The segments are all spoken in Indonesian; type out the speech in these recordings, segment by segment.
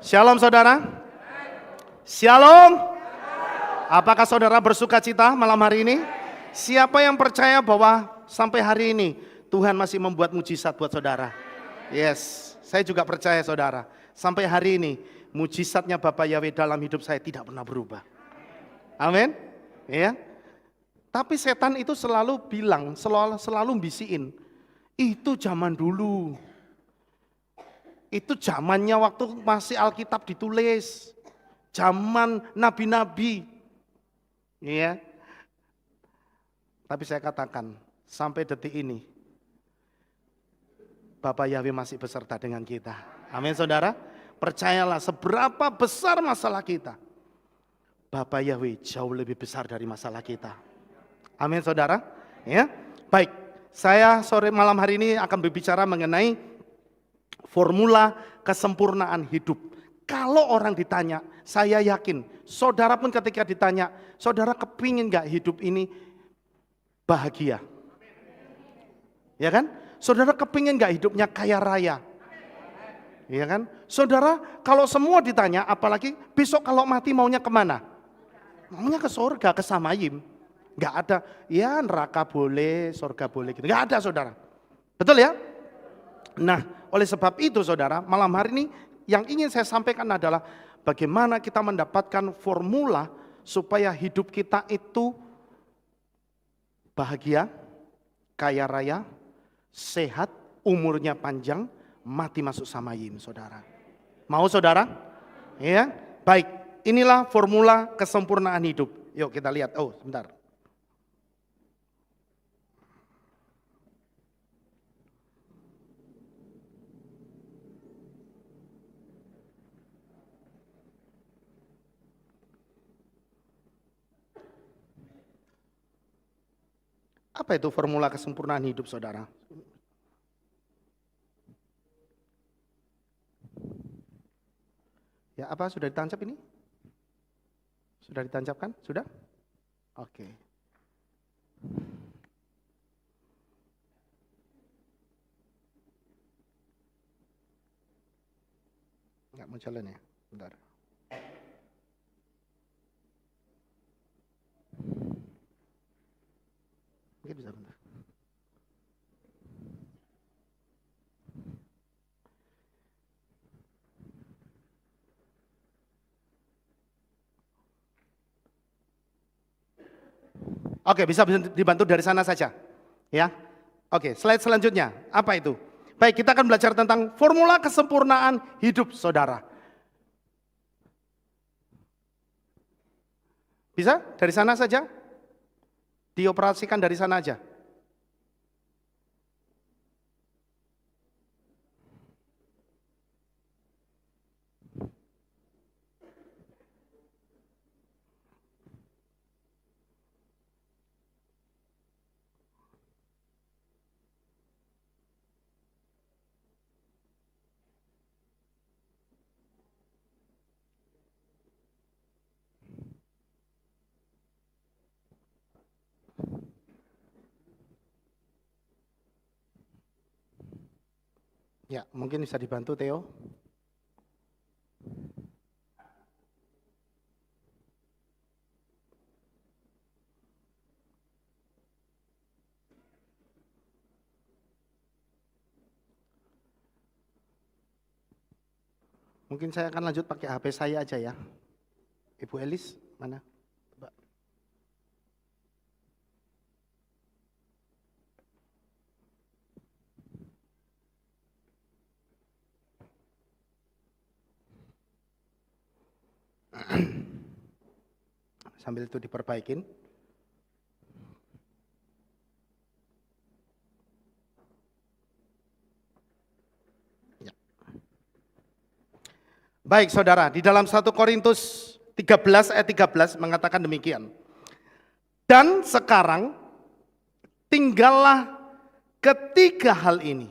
Shalom saudara. Shalom. Apakah saudara bersuka cita malam hari ini? Siapa yang percaya bahwa sampai hari ini Tuhan masih membuat mujizat buat saudara? Yes, saya juga percaya saudara. Sampai hari ini mujizatnya Bapak Yahweh dalam hidup saya tidak pernah berubah. Amin. Ya. Tapi setan itu selalu bilang, selalu bisiin, itu zaman dulu. Itu zamannya waktu masih Alkitab ditulis. Zaman nabi-nabi. Ya. Tapi saya katakan, sampai detik ini Bapak Yahweh masih beserta dengan kita. Amin saudara. Percayalah seberapa besar masalah kita, Bapak Yahweh jauh lebih besar dari masalah kita. Amin saudara. Ya. Baik, saya sore malam hari ini akan berbicara mengenai formula kesempurnaan hidup. Kalau orang ditanya, saya yakin, saudara pun ketika ditanya, saudara kepingin gak hidup ini bahagia? Ya kan? Saudara kepingin gak hidupnya kaya raya? Ya kan? Saudara kalau semua ditanya, apalagi besok kalau mati maunya kemana? Maunya ke surga, ke Samayim. Gak ada, ya neraka boleh, surga boleh gitu. Gak ada saudara. Betul ya? Nah, oleh sebab itu saudara, malam hari ini yang ingin saya sampaikan adalah bagaimana kita mendapatkan formula supaya hidup kita itu bahagia, kaya raya, sehat, umurnya panjang, mati masuk Samayim saudara. Mau saudara? Ya, baik. Inilah formula kesempurnaan hidup. Yuk kita lihat. Oh, sebentar. Apa itu formula kesempurnaan hidup saudara? Ya, apa sudah ditancap ini? Sudah ditancapkan? Sudah? Oke. Enggak mau jalan ya? Bentar. Mungkin bisa bentar. Oke, bisa dibantu dari sana saja. Ya. Oke, slide selanjutnya. Apa itu? Baik, kita akan belajar tentang formula kesempurnaan hidup saudara. Bisa? Dari sana saja? Dioperasikan dari sana aja. Ya, mungkin bisa dibantu Theo. Mungkin saya akan lanjut pakai HP saya aja ya. Ibu Elis, mana? Coba. Sambil itu diperbaikin. Ya. Baik saudara, di dalam 1 Korintus 13 ayat 13 mengatakan demikian. Dan sekarang tinggallah ketiga hal ini,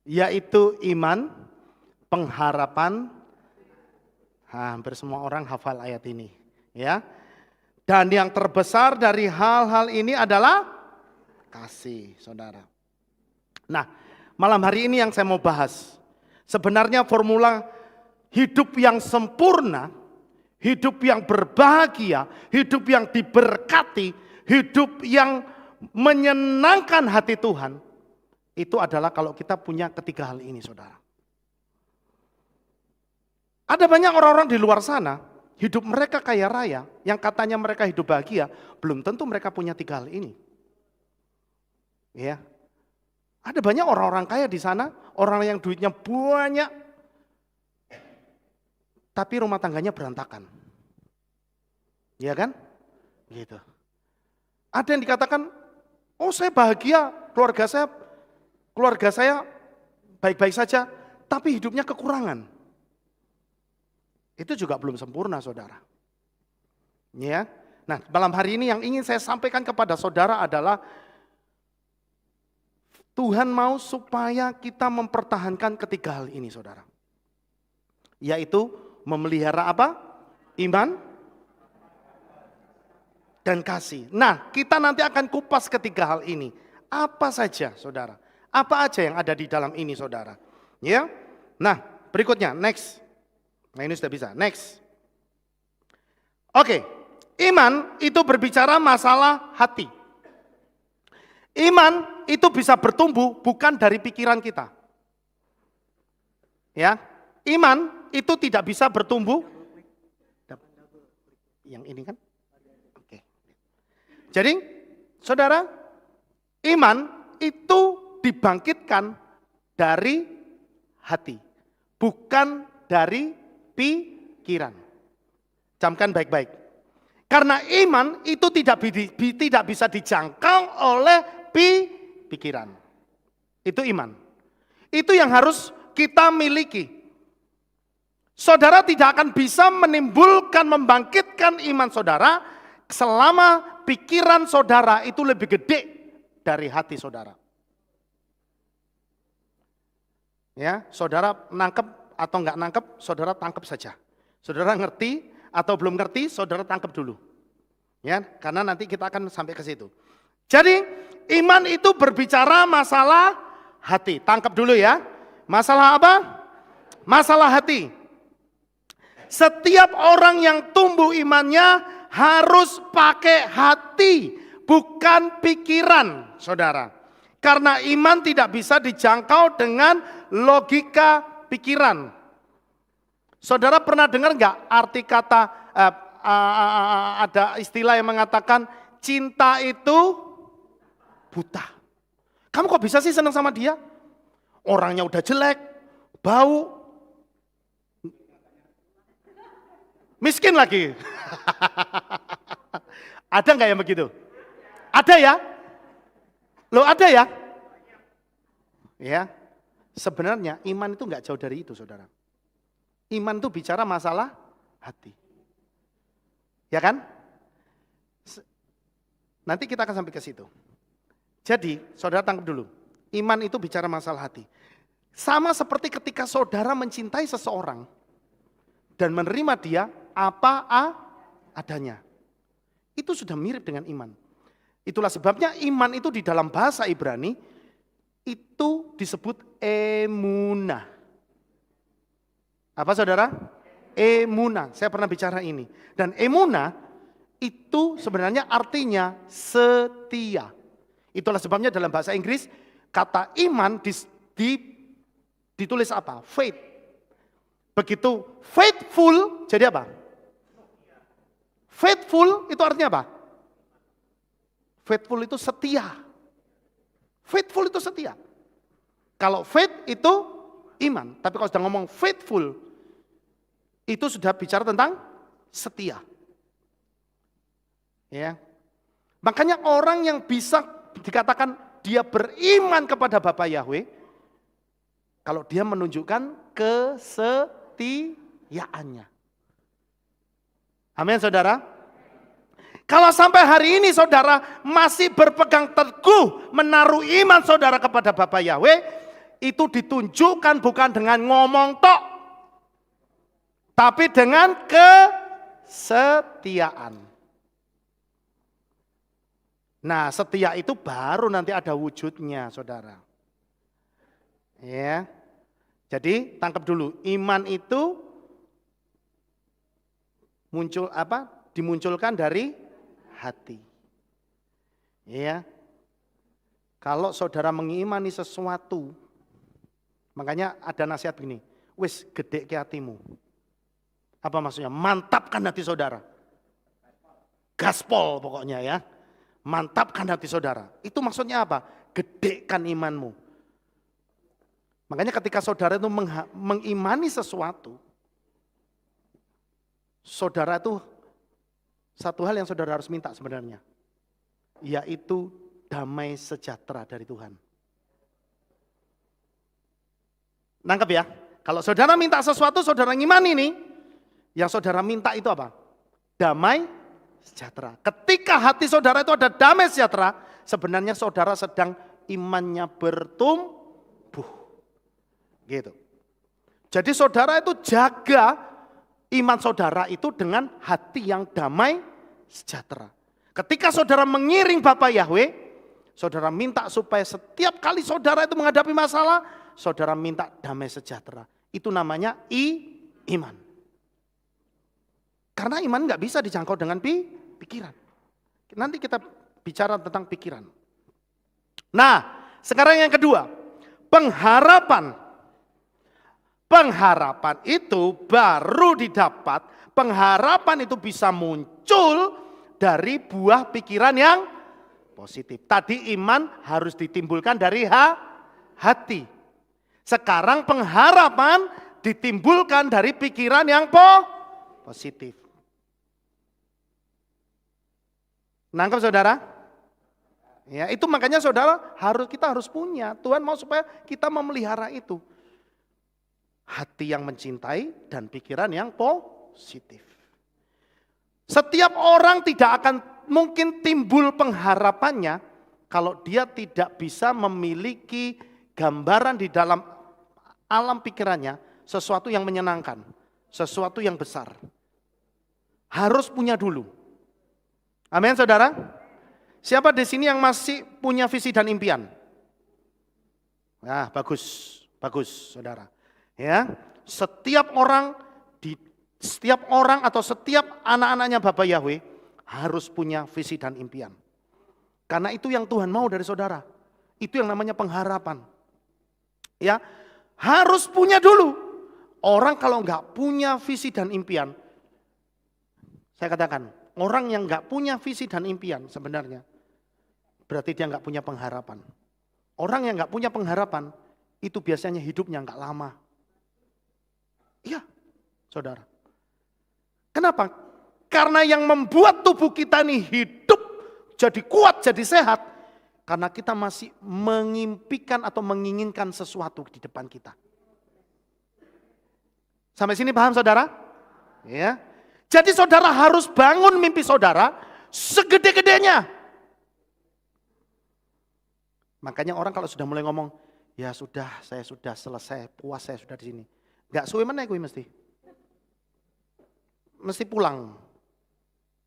yaitu iman, pengharapan. Hampir semua orang hafal ayat ini, ya. Dan yang terbesar dari hal-hal ini adalah kasih, saudara. Nah, malam hari ini yang saya mau bahas, sebenarnya formula hidup yang sempurna, hidup yang berbahagia, hidup yang diberkati, hidup yang menyenangkan hati Tuhan, itu adalah kalau kita punya ketiga hal ini, saudara. Ada banyak orang-orang di luar sana, hidup mereka kaya raya, yang katanya mereka hidup bahagia, belum tentu mereka punya tiga hal ini. Ya, ada banyak orang-orang kaya di sana, orang yang duitnya banyak, tapi rumah tangganya berantakan. Ya kan? Gitu. Ada yang dikatakan, oh saya bahagia, keluarga saya baik-baik saja, tapi hidupnya kekurangan. Itu juga belum sempurna, saudara. Ya. Nah, malam hari ini yang ingin saya sampaikan kepada saudara adalah Tuhan mau supaya kita mempertahankan ketiga hal ini, saudara. Yaitu memelihara apa? Iman dan kasih. Nah, kita nanti akan kupas ketiga hal ini. Apa saja, saudara? Apa aja yang ada di dalam ini, saudara? Ya. Nah, berikutnya, next. Nah, ini sudah bisa. Next. Oke. Iman itu berbicara masalah hati. Iman itu bisa bertumbuh bukan dari pikiran kita. Ya. Iman itu tidak bisa bertumbuh. Yang ini kan? Oke. Jadi, saudara, iman itu dibangkitkan dari hati, bukan dari pikiran. Camkan baik-baik. Karena iman itu tidak bisa dijangkau oleh pikiran. Itu iman. Itu yang harus kita miliki. Saudara tidak akan bisa menimbulkan, membangkitkan iman saudara selama pikiran saudara itu lebih gede dari hati saudara. Ya, saudara nangkep atau enggak nangkep, saudara tangkap saja. Saudara ngerti atau belum ngerti, saudara tangkap dulu. Ya, karena nanti kita akan sampai ke situ. Jadi, iman itu berbicara masalah hati. Tangkap dulu ya. Masalah apa? Masalah hati. Setiap orang yang tumbuh imannya harus pakai hati, bukan pikiran, saudara. Karena iman tidak bisa dijangkau dengan logika pikiran. Saudara pernah dengar nggak arti kata, ada istilah yang mengatakan cinta itu buta. Kamu kok bisa sih senang sama dia? Orangnya udah jelek, bau, miskin lagi. Ada nggak yang begitu? Ada ya? Loh ada ya? Ya. Sebenarnya iman itu nggak jauh dari itu, saudara. Iman itu bicara masalah hati. Ya kan? Nanti kita akan sampai ke situ. Jadi, saudara tangkap dulu. Iman itu bicara masalah hati. Sama seperti ketika saudara mencintai seseorang dan menerima dia apa adanya. Itu sudah mirip dengan iman. Itulah sebabnya iman itu di dalam bahasa Ibrani itu disebut emunah. Apa saudara? Emunah. Saya pernah bicara ini. Dan emunah itu sebenarnya artinya setia. Itulah sebabnya dalam bahasa Inggris kata iman ditulis apa? Faith. Begitu faithful jadi apa? Faithful itu artinya apa? Faithful itu setia. Faithful itu setia. Kalau faith itu iman. Tapi kalau sudah ngomong faithful, itu sudah bicara tentang setia. Ya. Makanya orang yang bisa dikatakan dia beriman kepada Bapa Yahweh, kalau dia menunjukkan kesetiaannya. Amin, saudara. Kalau sampai hari ini saudara masih berpegang teguh menaruh iman saudara kepada Bapa Yahweh, itu ditunjukkan bukan dengan ngomong tok, tapi dengan kesetiaan. Nah, setia itu baru nanti ada wujudnya, saudara. Ya. Jadi tangkap dulu, iman itu dimunculkan dari hati. Ya. Kalau saudara mengimani sesuatu, makanya ada nasihat begini, wis gede ke hatimu. Apa maksudnya? Mantapkan hati saudara. Gaspol pokoknya ya. Mantapkan hati saudara. Itu maksudnya apa? Gedekan imanmu. Makanya ketika saudara itu mengimani sesuatu, saudara itu satu hal yang saudara harus minta sebenarnya, yaitu damai sejahtera dari Tuhan. Nangkep ya? Kalau saudara minta sesuatu, saudara ngimani nih, yang saudara minta itu apa? Damai sejahtera. Ketika hati saudara itu ada damai sejahtera, sebenarnya saudara sedang imannya bertumbuh. Gitu. Jadi saudara itu jaga iman saudara itu dengan hati yang damai sejahtera. Ketika saudara mengiring Bapa Yahweh, saudara minta supaya setiap kali saudara itu menghadapi masalah, saudara minta damai sejahtera. Itu namanya iman. Karena iman nggak bisa dijangkau dengan pikiran. Nanti kita bicara tentang pikiran. Nah, sekarang yang kedua, pengharapan. Pengharapan itu baru didapat, pengharapan itu bisa muncul dari buah pikiran yang positif. Tadi iman harus ditimbulkan dari hati. Sekarang pengharapan ditimbulkan dari pikiran yang positif. Nangkep saudara? Ya, itu makanya saudara kita harus punya. Tuhan mau supaya kita memelihara itu. Hati yang mencintai dan pikiran yang positif. Setiap orang tidak akan mungkin timbul pengharapannya kalau dia tidak bisa memiliki gambaran di dalam alam pikirannya sesuatu yang menyenangkan, sesuatu yang besar. Harus punya dulu. Amin saudara? Siapa di sini yang masih punya visi dan impian? Nah, bagus saudara. Ya, setiap orang atau setiap anak-anaknya Bapa Yahweh harus punya visi dan impian. Karena itu yang Tuhan mau dari saudara. Itu yang namanya pengharapan. Ya, harus punya dulu. Orang kalau nggak punya visi dan impian, saya katakan, orang yang nggak punya visi dan impian sebenarnya, berarti dia nggak punya pengharapan. Orang yang nggak punya pengharapan, itu biasanya hidupnya nggak lama. Iya, saudara. Kenapa? Karena yang membuat tubuh kita ini hidup, jadi kuat, jadi sehat, karena kita masih mengimpikan atau menginginkan sesuatu di depan kita. Sampai sini paham saudara? Ya. Jadi saudara harus bangun mimpi saudara segede-gedenya. Makanya orang kalau sudah mulai ngomong, ya sudah, saya sudah selesai, puas saya sudah di sini. Gak suwe mana gue mesti pulang.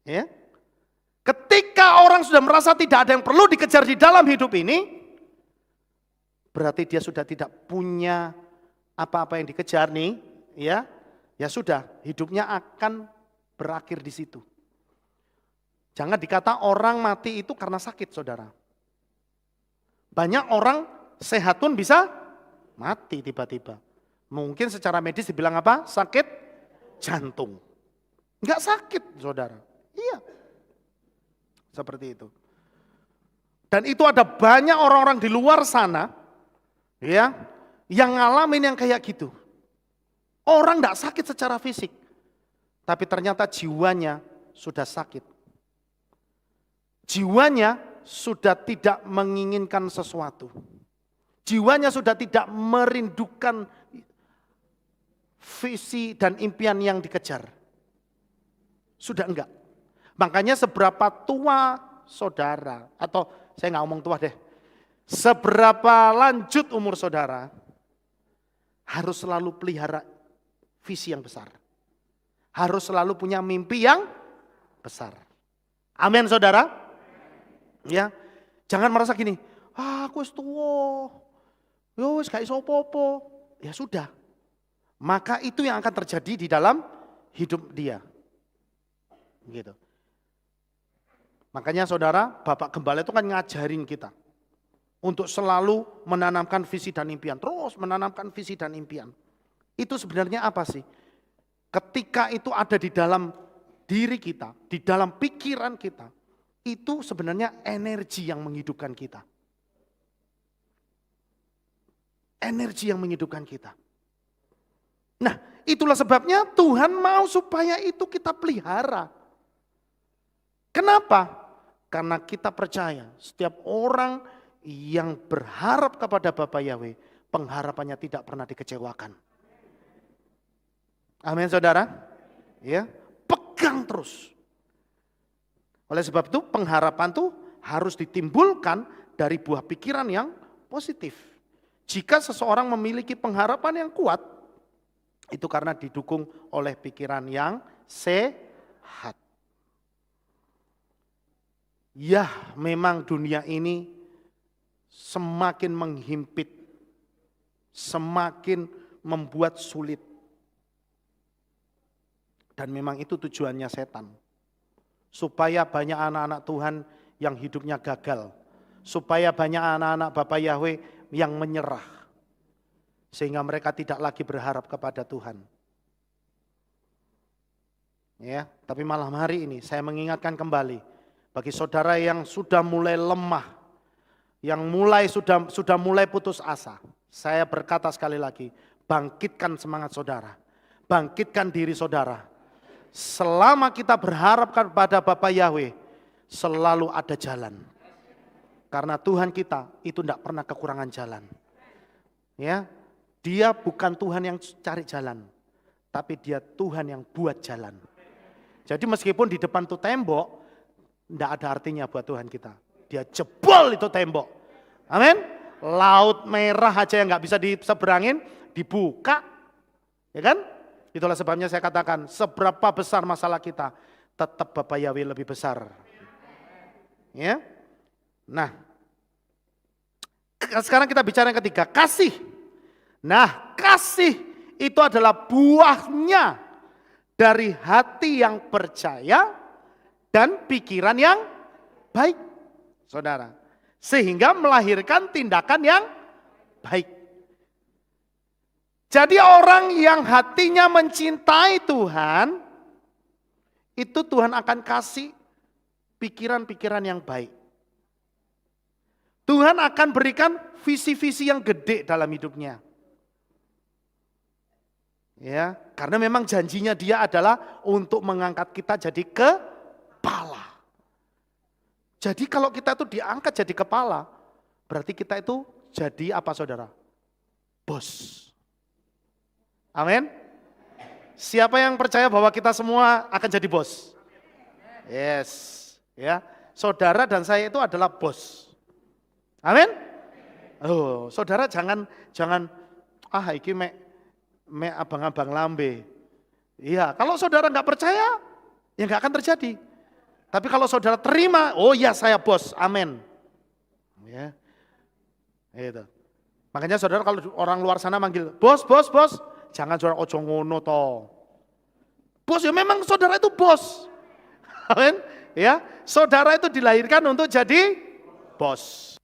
Ya. Ketika orang sudah merasa tidak ada yang perlu dikejar di dalam hidup ini, berarti dia sudah tidak punya apa-apa yang dikejar nih, ya. Ya sudah, hidupnya akan berakhir di situ. Jangan dikata orang mati itu karena sakit, saudara. Banyak orang sehat pun bisa mati tiba-tiba. Mungkin secara medis dibilang apa? Sakit jantung. Enggak sakit, saudara. Iya. Seperti itu. Dan itu ada banyak orang-orang di luar sana, ya, yang ngalamin yang kayak gitu. Orang enggak sakit secara fisik, tapi ternyata jiwanya sudah sakit. Jiwanya sudah tidak menginginkan sesuatu. Jiwanya sudah tidak merindukan visi dan impian yang dikejar. Sudah enggak. Makanya seberapa tua saudara, atau saya nggak ngomong tua deh, seberapa lanjut umur saudara, harus selalu pelihara visi yang besar. Harus selalu punya mimpi yang besar. Amin saudara. Ya, jangan merasa gini, aku wis tua, yo wis gak iso apa-apa. Ya sudah. Maka itu yang akan terjadi di dalam hidup dia. Gitu. Makanya saudara, Bapak Gembala itu kan ngajarin kita untuk selalu menanamkan visi dan impian. Terus menanamkan visi dan impian. Itu sebenarnya apa sih? Ketika itu ada di dalam diri kita, di dalam pikiran kita, itu sebenarnya energi yang menghidupkan kita. Energi yang menghidupkan kita. Nah, itulah sebabnya Tuhan mau supaya itu kita pelihara. Kenapa? Karena kita percaya setiap orang yang berharap kepada Bapa Yahweh, pengharapannya tidak pernah dikecewakan. Amin saudara. Ya, pegang terus. Oleh sebab itu pengharapan itu harus ditimbulkan dari buah pikiran yang positif. Jika seseorang memiliki pengharapan yang kuat, itu karena didukung oleh pikiran yang sehat. Ya, memang dunia ini semakin menghimpit, semakin membuat sulit. Dan memang itu tujuannya setan. Supaya banyak anak-anak Tuhan yang hidupnya gagal. Supaya banyak anak-anak Bapa Yahweh yang menyerah. Sehingga mereka tidak lagi berharap kepada Tuhan. Ya, tapi malam hari ini saya mengingatkan kembali bagi saudara yang sudah mulai lemah, yang sudah mulai putus asa. Saya berkata sekali lagi, bangkitkan semangat saudara, bangkitkan diri saudara. Selama kita berharap kepada Bapa Yahweh, selalu ada jalan. Karena Tuhan kita itu tidak pernah kekurangan jalan. Ya. Dia bukan Tuhan yang cari jalan, tapi dia Tuhan yang buat jalan. Jadi meskipun di depan tuh tembok, tidak ada artinya buat Tuhan kita. Dia jebol itu tembok. Amin. Laut merah aja yang nggak bisa diseberangin, dibuka. Ya kan? Itulah sebabnya saya katakan, seberapa besar masalah kita, tetap Bapa Yahweh lebih besar. Ya. Nah, sekarang kita bicara yang ketiga, kasih. Nah, kasih itu adalah buahnya dari hati yang percaya dan pikiran yang baik, saudara. Sehingga melahirkan tindakan yang baik. Jadi orang yang hatinya mencintai Tuhan, itu Tuhan akan kasih pikiran-pikiran yang baik. Tuhan akan berikan visi-visi yang gede dalam hidupnya. Ya, karena memang janjinya dia adalah untuk mengangkat kita jadi kepala. Jadi kalau kita itu diangkat jadi kepala, berarti kita itu jadi apa saudara? Bos. Amin. Siapa yang percaya bahwa kita semua akan jadi bos? Yes, ya. Saudara dan saya itu adalah bos. Amin. Oh, saudara jangan iki me abang-abang lambe. Iya, kalau saudara nggak percaya, ya nggak akan terjadi. Tapi kalau saudara terima, oh ya saya bos, amin. Ya, itu. Makanya saudara kalau orang luar sana manggil, bos, jangan saudara ojo ngono toh. Bos ya memang saudara itu bos, amin. Ya, saudara itu dilahirkan untuk jadi bos.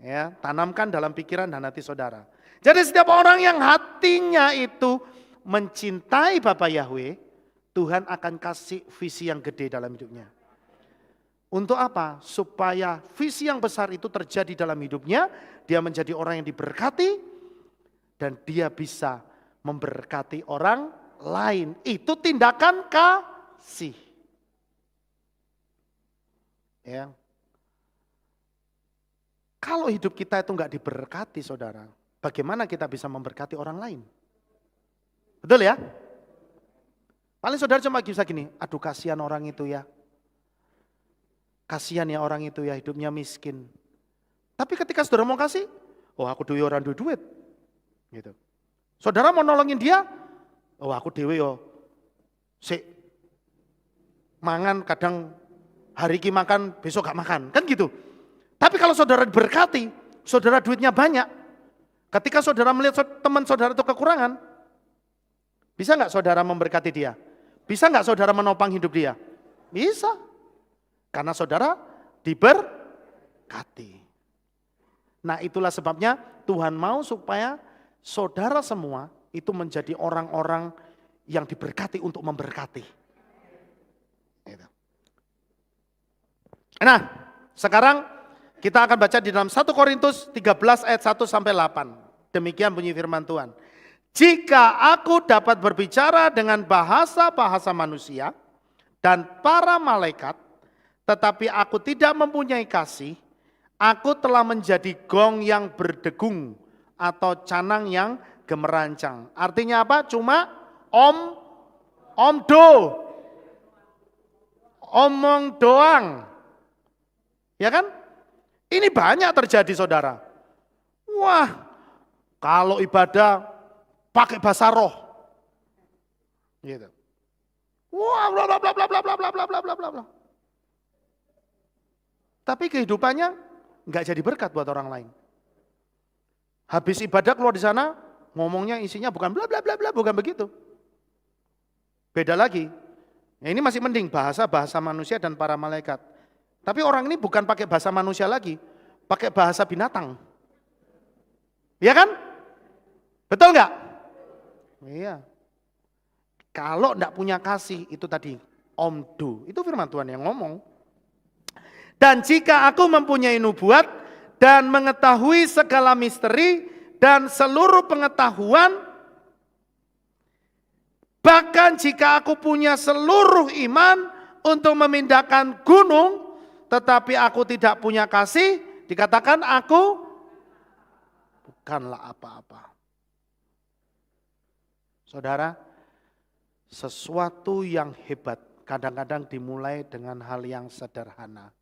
Ya, tanamkan dalam pikiran dan hati saudara. Jadi setiap orang yang hatinya itu mencintai Bapa Yahweh, Tuhan akan kasih visi yang gede dalam hidupnya. Untuk apa? Supaya visi yang besar itu terjadi dalam hidupnya, dia menjadi orang yang diberkati, dan dia bisa memberkati orang lain. Itu tindakan kasih. Ya. Kalau hidup kita itu enggak diberkati saudara, bagaimana kita bisa memberkati orang lain? Betul ya? Paling saudara cuma bisa gini, aduh kasihan orang itu ya. Kasihan ya orang itu ya, hidupnya miskin. Tapi ketika saudara mau kasih, oh aku dewe orang duit. Gitu. Saudara mau nolongin dia, oh aku dewe yo. Mangan kadang hari ini makan, besok gak makan. Kan gitu. Tapi kalau saudara berkati, saudara duitnya banyak. Ketika saudara melihat teman saudara itu kekurangan, bisa nggak saudara memberkati dia? Bisa nggak saudara menopang hidup dia? Bisa. Karena saudara diberkati. Nah itulah sebabnya Tuhan mau supaya saudara semua itu menjadi orang-orang yang diberkati untuk memberkati. Nah sekarang kita akan baca di dalam 1 Korintus 13 ayat 1 sampai 8. Demikian bunyi firman Tuhan. Jika aku dapat berbicara dengan bahasa-bahasa manusia dan para malaikat, tetapi aku tidak mempunyai kasih, aku telah menjadi gong yang berdegung atau canang yang gemerancang. Artinya apa? Cuma omong doang. Ya kan? Ini banyak terjadi saudara. Wah, kalau ibadah pakai bahasa roh. Gitu. Wah, bla bla bla bla bla bla bla bla bla bla bla. Tapi kehidupannya enggak jadi berkat buat orang lain. Habis ibadah keluar di sana, ngomongnya isinya bukan bla bla bla bla, bukan begitu. Beda lagi. Ya, ini masih mending bahasa manusia dan para malaikat. Tapi orang ini bukan pakai bahasa manusia lagi, pakai bahasa binatang. Iya kan? Betul nggak? Iya. Kalau enggak punya kasih, itu tadi omdo, itu firman Tuhan yang ngomong. Dan jika aku mempunyai nubuat dan mengetahui segala misteri dan seluruh pengetahuan, bahkan jika aku punya seluruh iman untuk memindahkan gunung, tetapi aku tidak punya kasih, dikatakan aku bukanlah apa-apa. Saudara, sesuatu yang hebat kadang-kadang dimulai dengan hal yang sederhana.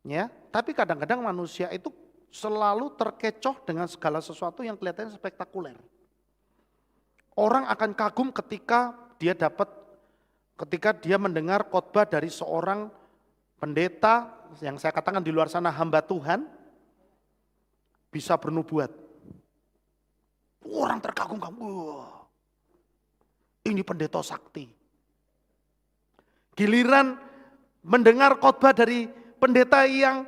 Ya, tapi kadang-kadang manusia itu selalu terkecoh dengan segala sesuatu yang kelihatannya spektakuler. Orang akan kagum ketika dia mendengar khotbah dari seorang pendeta yang saya katakan di luar sana hamba Tuhan bisa bernubuat. Orang terkagum-kagum. Wah, ini pendeta sakti. Giliran mendengar khotbah dari pendeta yang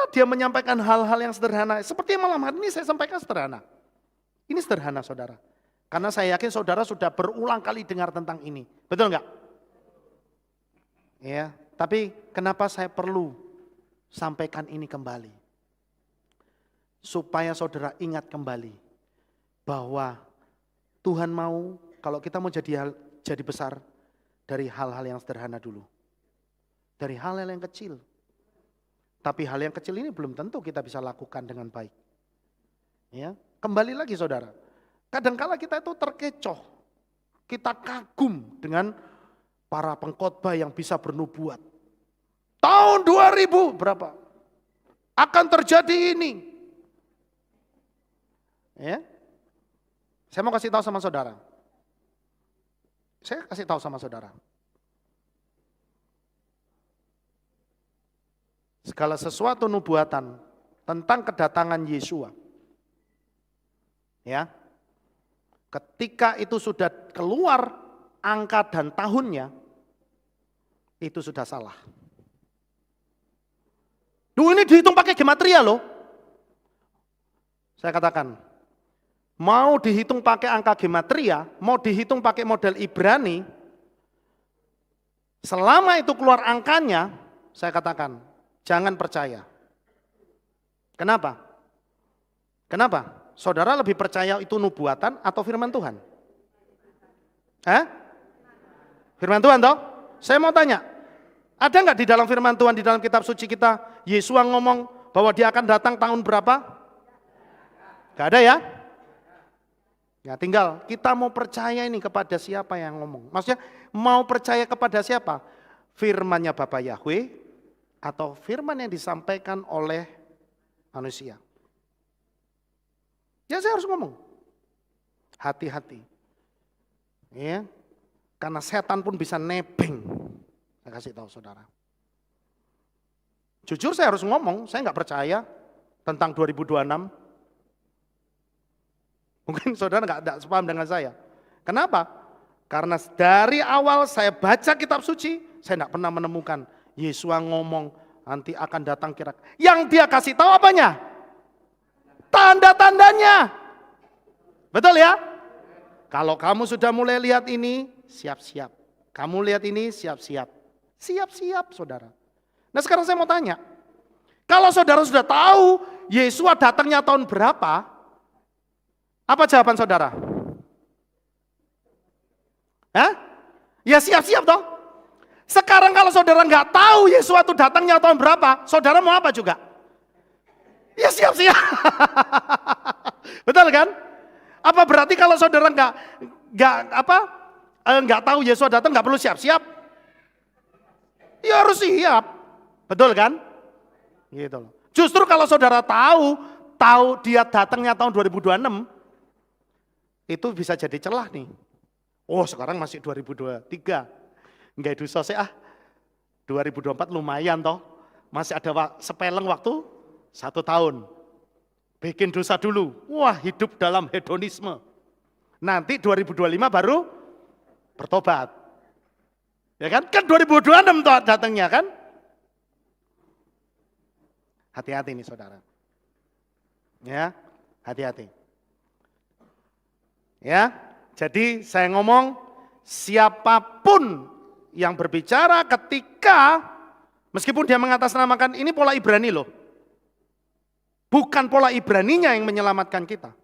dia menyampaikan hal-hal yang sederhana. Seperti yang malam hari ini saya sampaikan sederhana. Ini sederhana saudara. Karena saya yakin saudara sudah berulang kali dengar tentang ini. Betul enggak? Ya, tapi kenapa saya perlu sampaikan ini kembali? Supaya saudara ingat kembali bahwa Tuhan mau kalau kita mau jadi besar dari hal-hal yang sederhana dulu. Dari hal-hal yang kecil. Tapi hal yang kecil ini belum tentu kita bisa lakukan dengan baik. Ya, kembali lagi saudara. Kadangkala kita itu terkecoh. Kita kagum dengan para pengkhotbah yang bisa bernubuat. Tahun 2000 berapa? Akan terjadi ini. Ya. Saya mau kasih tahu sama saudara. Segala sesuatu nubuatan tentang kedatangan Yesua. Ya. Ketika itu sudah keluar angka dan tahunnya, itu sudah salah. Duh, ini dihitung pakai gematria loh. Saya katakan, mau dihitung pakai angka gematria, mau dihitung pakai model Ibrani, selama itu keluar angkanya, saya katakan, jangan percaya. Kenapa? Saudara lebih percaya itu nubuatan atau firman Tuhan? Firman Tuhan toh? Saya mau tanya, ada nggak di dalam firman Tuhan, di dalam kitab suci kita, Yesus ngomong bahwa dia akan datang tahun berapa? Gak ada ya? Ya tinggal kita mau percaya ini kepada siapa yang ngomong. Maksudnya mau percaya kepada siapa? Firmannya Bapa Yahweh atau firman yang disampaikan oleh manusia. Ya saya harus ngomong. Hati-hati. Ya. Karena setan pun bisa nebeng. Saya kasih tahu saudara. Jujur saya harus ngomong, saya nggak percaya tentang 2026. Mungkin saudara nggak sepaham dengan saya. Kenapa? Karena dari awal saya baca kitab suci, saya tidak pernah menemukan Yesus ngomong nanti akan datang kira-kira. Yang dia kasih tahu apanya? Tanda-tandanya. Betul ya? Kalau kamu sudah mulai lihat ini, siap-siap. Kamu lihat ini, siap-siap. Siap-siap, saudara. Nah sekarang saya mau tanya. Kalau saudara sudah tahu Yesus datangnya tahun berapa? Apa jawaban saudara? Hah? Ya siap-siap toh. Sekarang kalau saudara nggak tahu Yesus datangnya tahun berapa, saudara mau apa juga? Ya siap-siap. Betul kan? Apa berarti kalau saudara nggak tahu Yesus datang nggak perlu siap-siap? Ya harus siap. Betul kan? Gitu loh. Justru kalau saudara tahu dia datangnya tahun 2026, itu bisa jadi celah nih. Oh sekarang masih 2023. Enggak itu sosek 2024 lumayan toh. Masih ada sepeleng waktu 1 tahun. Bikin dosa dulu. Wah hidup dalam hedonisme. Nanti 2025 baru bertobat. Ya kan? Kan 2026 toh datangnya kan? Hati-hati nih saudara. Ya, hati-hati. Ya, jadi saya ngomong siapapun yang berbicara ketika meskipun dia mengatasnamakan ini pola Ibrani loh. Bukan pola Ibraninya yang menyelamatkan kita.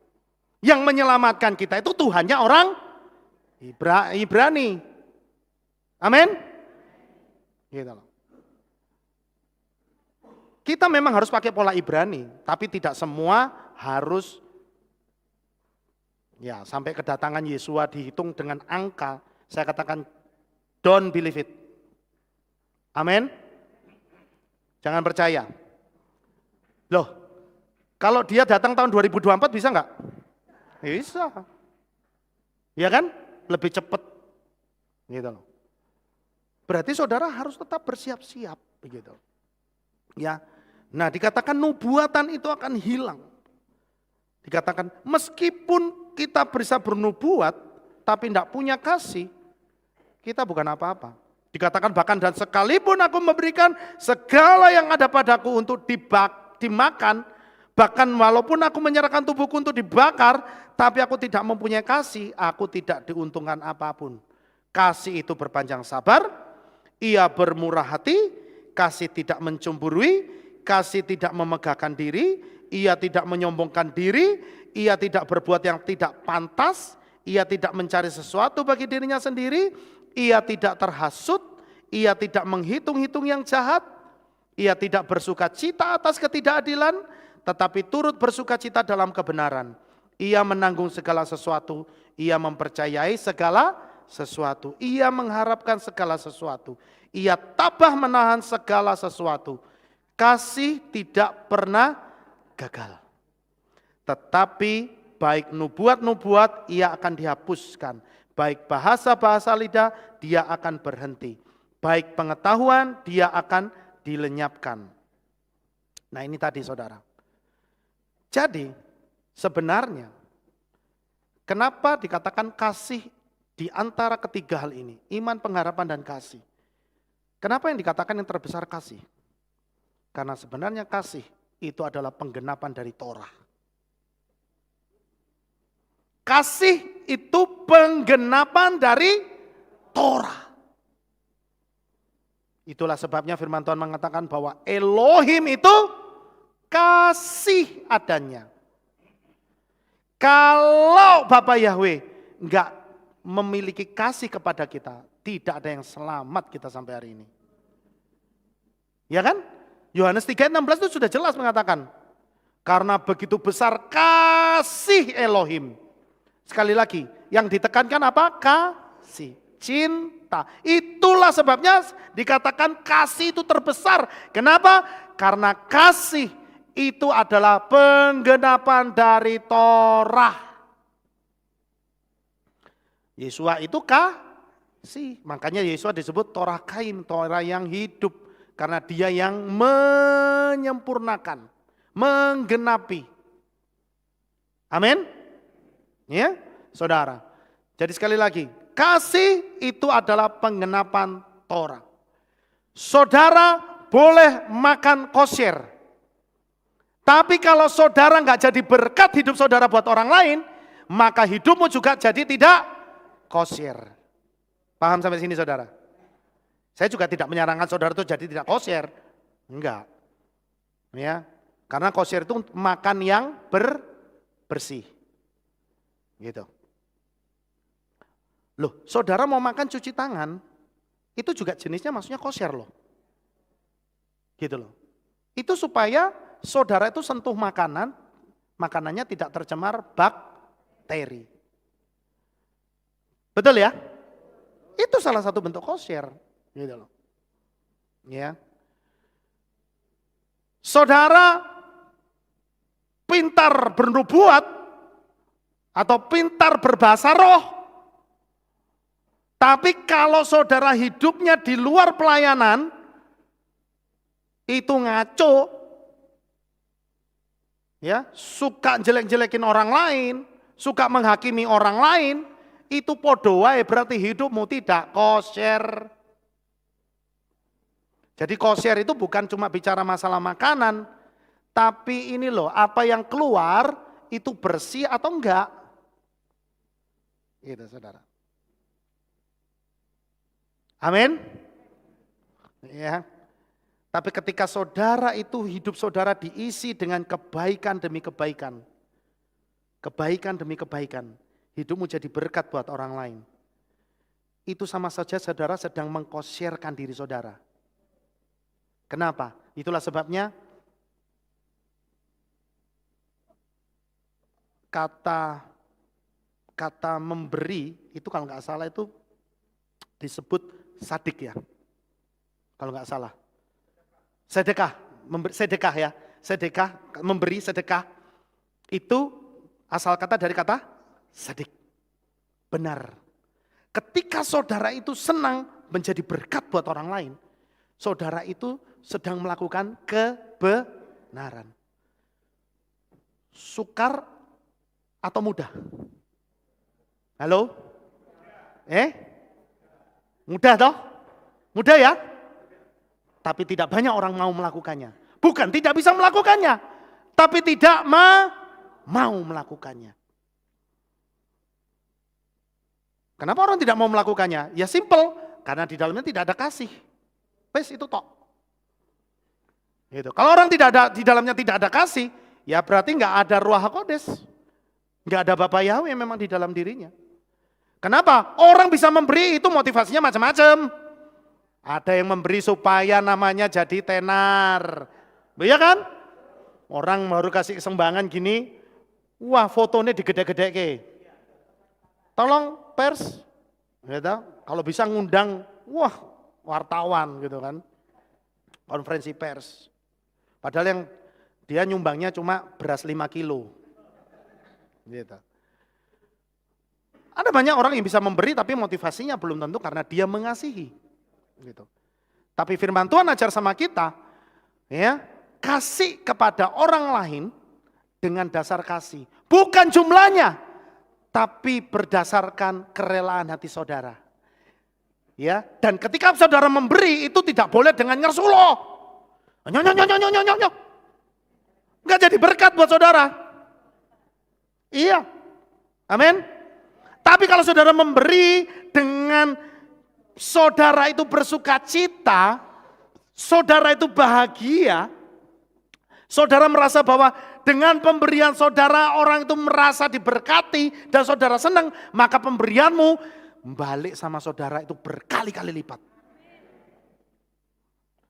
Yang menyelamatkan kita itu Tuhannya orang Ibrani. Amin. Gitu loh. Kita memang harus pakai pola Ibrani, tapi tidak semua harus ya sampai kedatangan Yesua dihitung dengan angka. Saya katakan don't believe it. Amin. Jangan percaya. Loh, kalau dia datang tahun 2024 bisa nggak? Bisa. Ya kan? Lebih cepat. Gitu loh. Berarti saudara harus tetap bersiap-siap begitu. Ya. Nah, dikatakan nubuatan itu akan hilang. Dikatakan meskipun kita bisa bernubuat tapi tidak punya kasih, kita bukan apa-apa. Dikatakan bahkan dan sekalipun aku memberikan segala yang ada padaku untuk dimakan, bahkan walaupun aku menyerahkan tubuhku untuk dibakar, tapi aku tidak mempunyai kasih, aku tidak diuntungkan apapun. Kasih itu berpanjang sabar, ia bermurah hati, kasih tidak mencemburui, kasih tidak memegahkan diri, ia tidak menyombongkan diri, ia tidak berbuat yang tidak pantas, ia tidak mencari sesuatu bagi dirinya sendiri, ia tidak terhasut, ia tidak menghitung-hitung yang jahat, ia tidak bersuka cita atas ketidakadilan, tetapi turut bersuka cita dalam kebenaran. Ia menanggung segala sesuatu, ia mempercayai segala sesuatu, ia mengharapkan segala sesuatu, ia tabah menahan segala sesuatu. Kasih tidak pernah gagal. Tetapi baik nubuat-nubuat ia akan dihapuskan. Baik bahasa-bahasa lidah dia akan berhenti. Baik pengetahuan dia akan dilenyapkan. Nah ini tadi saudara. Jadi sebenarnya kenapa dikatakan kasih di antara ketiga hal ini? Iman, pengharapan, dan kasih. Kenapa yang dikatakan yang terbesar kasih? Karena sebenarnya kasih itu adalah penggenapan dari Torah. Kasih itu penggenapan dari Torah. Itulah sebabnya firman Tuhan mengatakan bahwa Elohim itu kasih adanya. Kalau Bapa Yahweh enggak memiliki kasih kepada kita, tidak ada yang selamat kita sampai hari ini. Ya kan? Yohanes 3:16 itu sudah jelas mengatakan, karena begitu besar kasih Elohim. Sekali lagi, yang ditekankan apa? Kasih, cinta. Itulah sebabnya dikatakan kasih itu terbesar. Kenapa? Karena kasih itu adalah penggenapan dari Torah. Yesua itu kasih. Makanya Yesua disebut Torah Kaim, Torah yang hidup. Karena dia yang menyempurnakan, menggenapi. Amin. Ya, saudara. Jadi sekali lagi, kasih itu adalah penggenapan Torah. Saudara boleh makan kosher. Tapi kalau saudara nggak jadi berkat hidup saudara buat orang lain, maka hidupmu juga jadi tidak kosher. Paham sampai sini saudara? Saya juga tidak menyarankan saudara itu jadi tidak kosher. Enggak. Ya, karena kosher itu makan yang bersih. Gitu. Loh, saudara mau makan cuci tangan, itu juga jenisnya maksudnya kosher loh. Gitu loh. Itu supaya saudara itu sentuh makanannya tidak tercemar bakteri. Betul ya? Itu salah satu bentuk kosher. Gitu loh. Ya. Saudara pintar bernubuat atau pintar berbahasa roh, tapi kalau saudara hidupnya di luar pelayanan, itu ngaco, ya, suka jelek-jelekin orang lain, suka menghakimi orang lain, itu podo wae berarti hidupmu tidak kosher. Jadi kosher itu bukan cuma bicara masalah makanan, tapi ini loh, apa yang keluar itu bersih atau enggak. Gitu saudara. Amin. Ya. Tapi ketika saudara itu hidup saudara diisi dengan kebaikan demi kebaikan. Kebaikan demi kebaikan. Hidupmu jadi berkat buat orang lain. Itu sama saja saudara sedang mengkosyerkan diri saudara. Kenapa? Itulah sebabnya kata memberi itu kalau nggak salah itu disebut sadik ya. Kalau nggak salah. Sedekah, sedekah ya. Sedekah, memberi sedekah. Itu asal kata dari kata sadik. Benar. Ketika saudara itu senang menjadi berkat buat orang lain, saudara itu sedang melakukan kebenaran. Sukar atau mudah? Halo? Mudah toh? Mudah ya? Tapi tidak banyak orang mau melakukannya. Bukan tidak bisa melakukannya, tapi tidak mau melakukannya. Kenapa orang tidak mau melakukannya? Ya simple, karena di dalamnya tidak ada kasih. Wes itu tok. Gitu. Kalau orang tidak ada di dalamnya tidak ada kasih, ya berarti nggak ada Ruach HaKodes. Nggak ada Bapa Yahweh yang memang di dalam dirinya. Kenapa? Orang bisa memberi itu motivasinya macam-macam. Ada yang memberi supaya namanya jadi tenar. Iya kan? Orang baru kasih sumbangan gini, wah fotonya digede-gede. Tolong pers, gitu, kalau bisa ngundang, wah wartawan gitu kan, konferensi pers. Padahal yang dia nyumbangnya cuma beras 5 kilo. Gitu. Ada banyak orang yang bisa memberi tapi motivasinya belum tentu karena dia mengasihi. Gitu. Tapi firman Tuhan ajar sama kita, ya, kasih kepada orang lain dengan dasar kasih. Bukan jumlahnya, tapi berdasarkan kerelaan hati saudara. Ya, dan ketika saudara memberi itu tidak boleh dengan ngersuloh. Enggak jadi berkat buat saudara. Iya. Amin. Tapi kalau saudara memberi dengan saudara itu bersuka cita, saudara itu bahagia, saudara merasa bahwa dengan pemberian saudara orang itu merasa diberkati dan saudara senang, maka pemberianmu balik sama saudara itu berkali-kali lipat.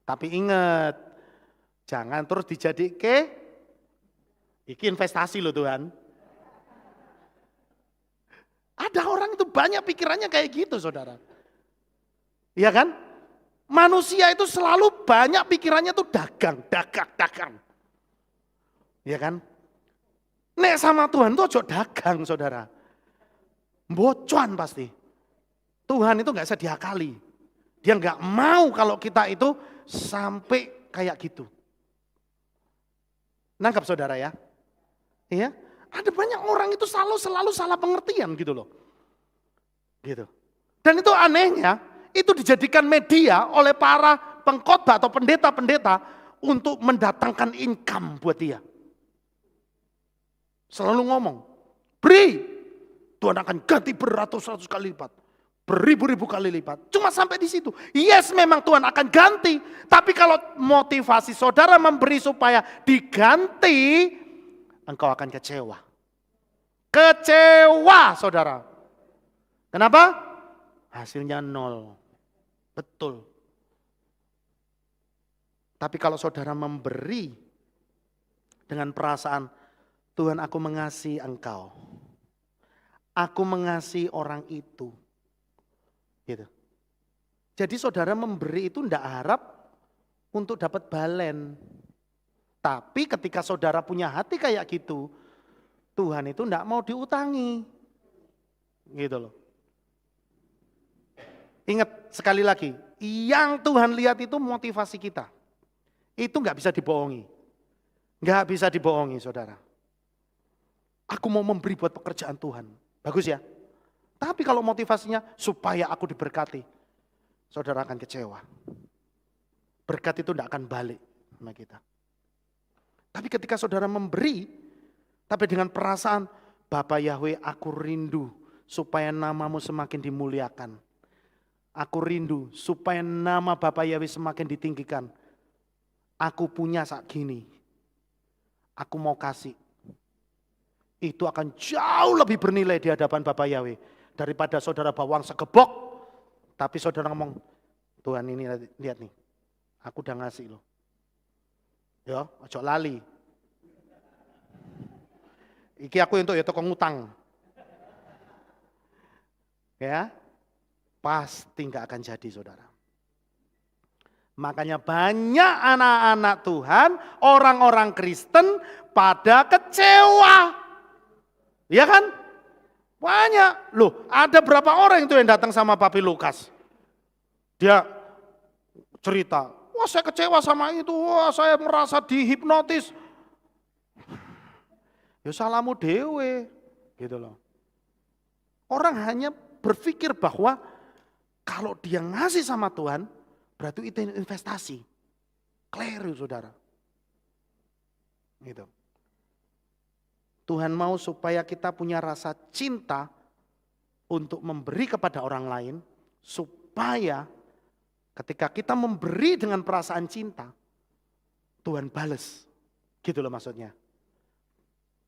Tapi ingat, jangan terus dijadikan iki investasi loh Tuhan. Ada orang itu banyak pikirannya kayak gitu saudara. Iya kan? Manusia itu selalu banyak pikirannya tuh dagang. Iya kan? Nek sama Tuhan tuh ojo dagang saudara. Bocuan pasti. Tuhan itu gak bisa diakali. Dia gak mau kalau kita itu sampai kayak gitu. Nangkap saudara ya? Iya? Ada banyak orang itu selalu salah pengertian gitu loh. Gitu. Dan itu anehnya, itu dijadikan media oleh para pengkhotbah atau pendeta-pendeta untuk mendatangkan income buat dia. Selalu ngomong, beri, Tuhan akan ganti beratus-ratus kali lipat. Beribu-ribu kali lipat. Cuma sampai di situ. Yes, memang Tuhan akan ganti. Tapi kalau motivasi saudara memberi supaya diganti, engkau akan kecewa. Kecewa, saudara. Kenapa? Hasilnya nol. Betul. Tapi kalau saudara memberi dengan perasaan, Tuhan, aku mengasihi engkau. Aku mengasihi orang itu. Gitu. Jadi saudara memberi itu tidak harap untuk dapat balen. Tapi ketika saudara punya hati kayak gitu, Tuhan itu tidak mau diutangi. Gitu loh. Ingat sekali lagi, yang Tuhan lihat itu motivasi kita. Itu nggak bisa dibohongi. Nggak bisa dibohongi, saudara. Aku mau memberi buat pekerjaan Tuhan. Bagus ya. Tapi kalau motivasinya supaya aku diberkati, saudara akan kecewa. Berkat itu tidak akan balik sama kita. Tapi ketika saudara memberi, tapi dengan perasaan, Bapa Yahweh, aku rindu supaya namamu semakin dimuliakan. Aku rindu supaya nama Bapa Yahweh semakin ditinggikan. Aku punya saat gini. Aku mau kasih. Itu akan jauh lebih bernilai di hadapan Bapa Yahweh. Daripada saudara bawang segebok. Tapi saudara ngomong, Tuhan ini lihat nih. Aku udah ngasih loh. Ya, ojo lali. Iki aku untuk ya toko ngutang. Ya, pasti nggak akan jadi, saudara. Makanya banyak anak-anak Tuhan, orang-orang Kristen pada kecewa. Ya kan? Banyak. Loh, ada berapa orang itu yang datang sama Papi Lukas? Dia cerita, wah saya kecewa sama itu, wah saya merasa dihipnotis. Ya salahmu dewe, gitu loh. Orang hanya berpikir bahwa kalau dia ngasih sama Tuhan, berarti itu investasi. Keliru, saudara. Gitu. Tuhan mau supaya kita punya rasa cinta untuk memberi kepada orang lain, supaya ketika kita memberi dengan perasaan cinta, Tuhan bales. Gitu loh maksudnya.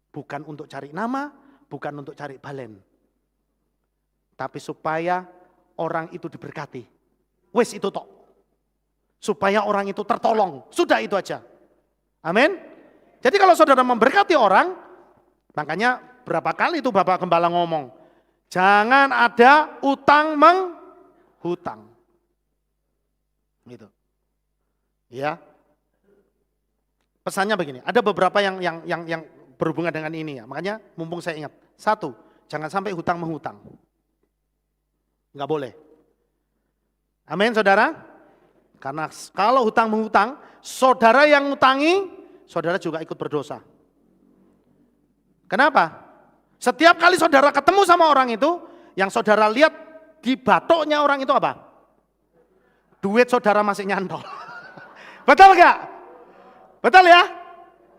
Bukan untuk cari nama, bukan untuk cari balen. Tapi supaya orang itu diberkati. Wes itu tok. Supaya orang itu tertolong. Sudah itu aja. Amin. Jadi kalau saudara memberkati orang, makanya berapa kali itu Bapak Gembala ngomong, jangan ada utang menghutang. Gitu. Ya. Pesannya begini, ada beberapa yang berhubungan dengan ini ya. Makanya mumpung saya ingat. Satu, jangan sampai hutang menghutang. Enggak boleh. Amin, saudara. Karena kalau hutang menghutang, saudara yang ngutangi, saudara juga ikut berdosa. Kenapa? Setiap kali saudara ketemu sama orang itu, yang saudara lihat di batoknya orang itu apa? Duit saudara masih nyantol. Betul gak? Betul ya?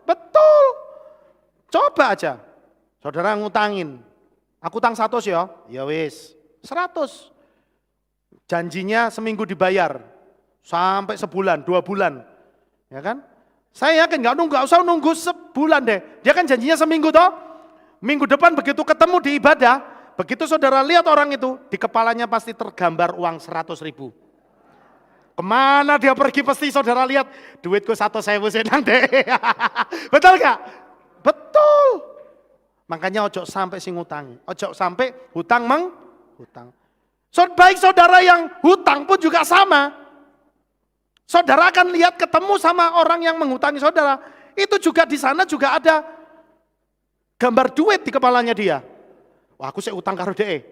Betul. Coba aja. Saudara ngutangin. Aku utang 100 ya. Ya wis, 100. Janjinya seminggu dibayar. Sampai sebulan, 2 bulan. Ya kan? Saya yakin nggak usah nunggu sebulan deh. Dia kan janjinya seminggu toh. Minggu depan begitu ketemu di ibadah, begitu saudara lihat orang itu, di kepalanya pasti tergambar uang 100.000. Kemana dia pergi pasti saudara lihat, duitku 100.000 senang deh. Betul gak? Betul. Makanya ojo sampai sing ngutangi, ojo sampai hutang menghutang. Baik saudara yang hutang pun juga sama. Saudara akan lihat ketemu sama orang yang menghutangi saudara. Itu juga di sana juga ada gambar duit di kepalanya dia. Wah aku utang karo DE.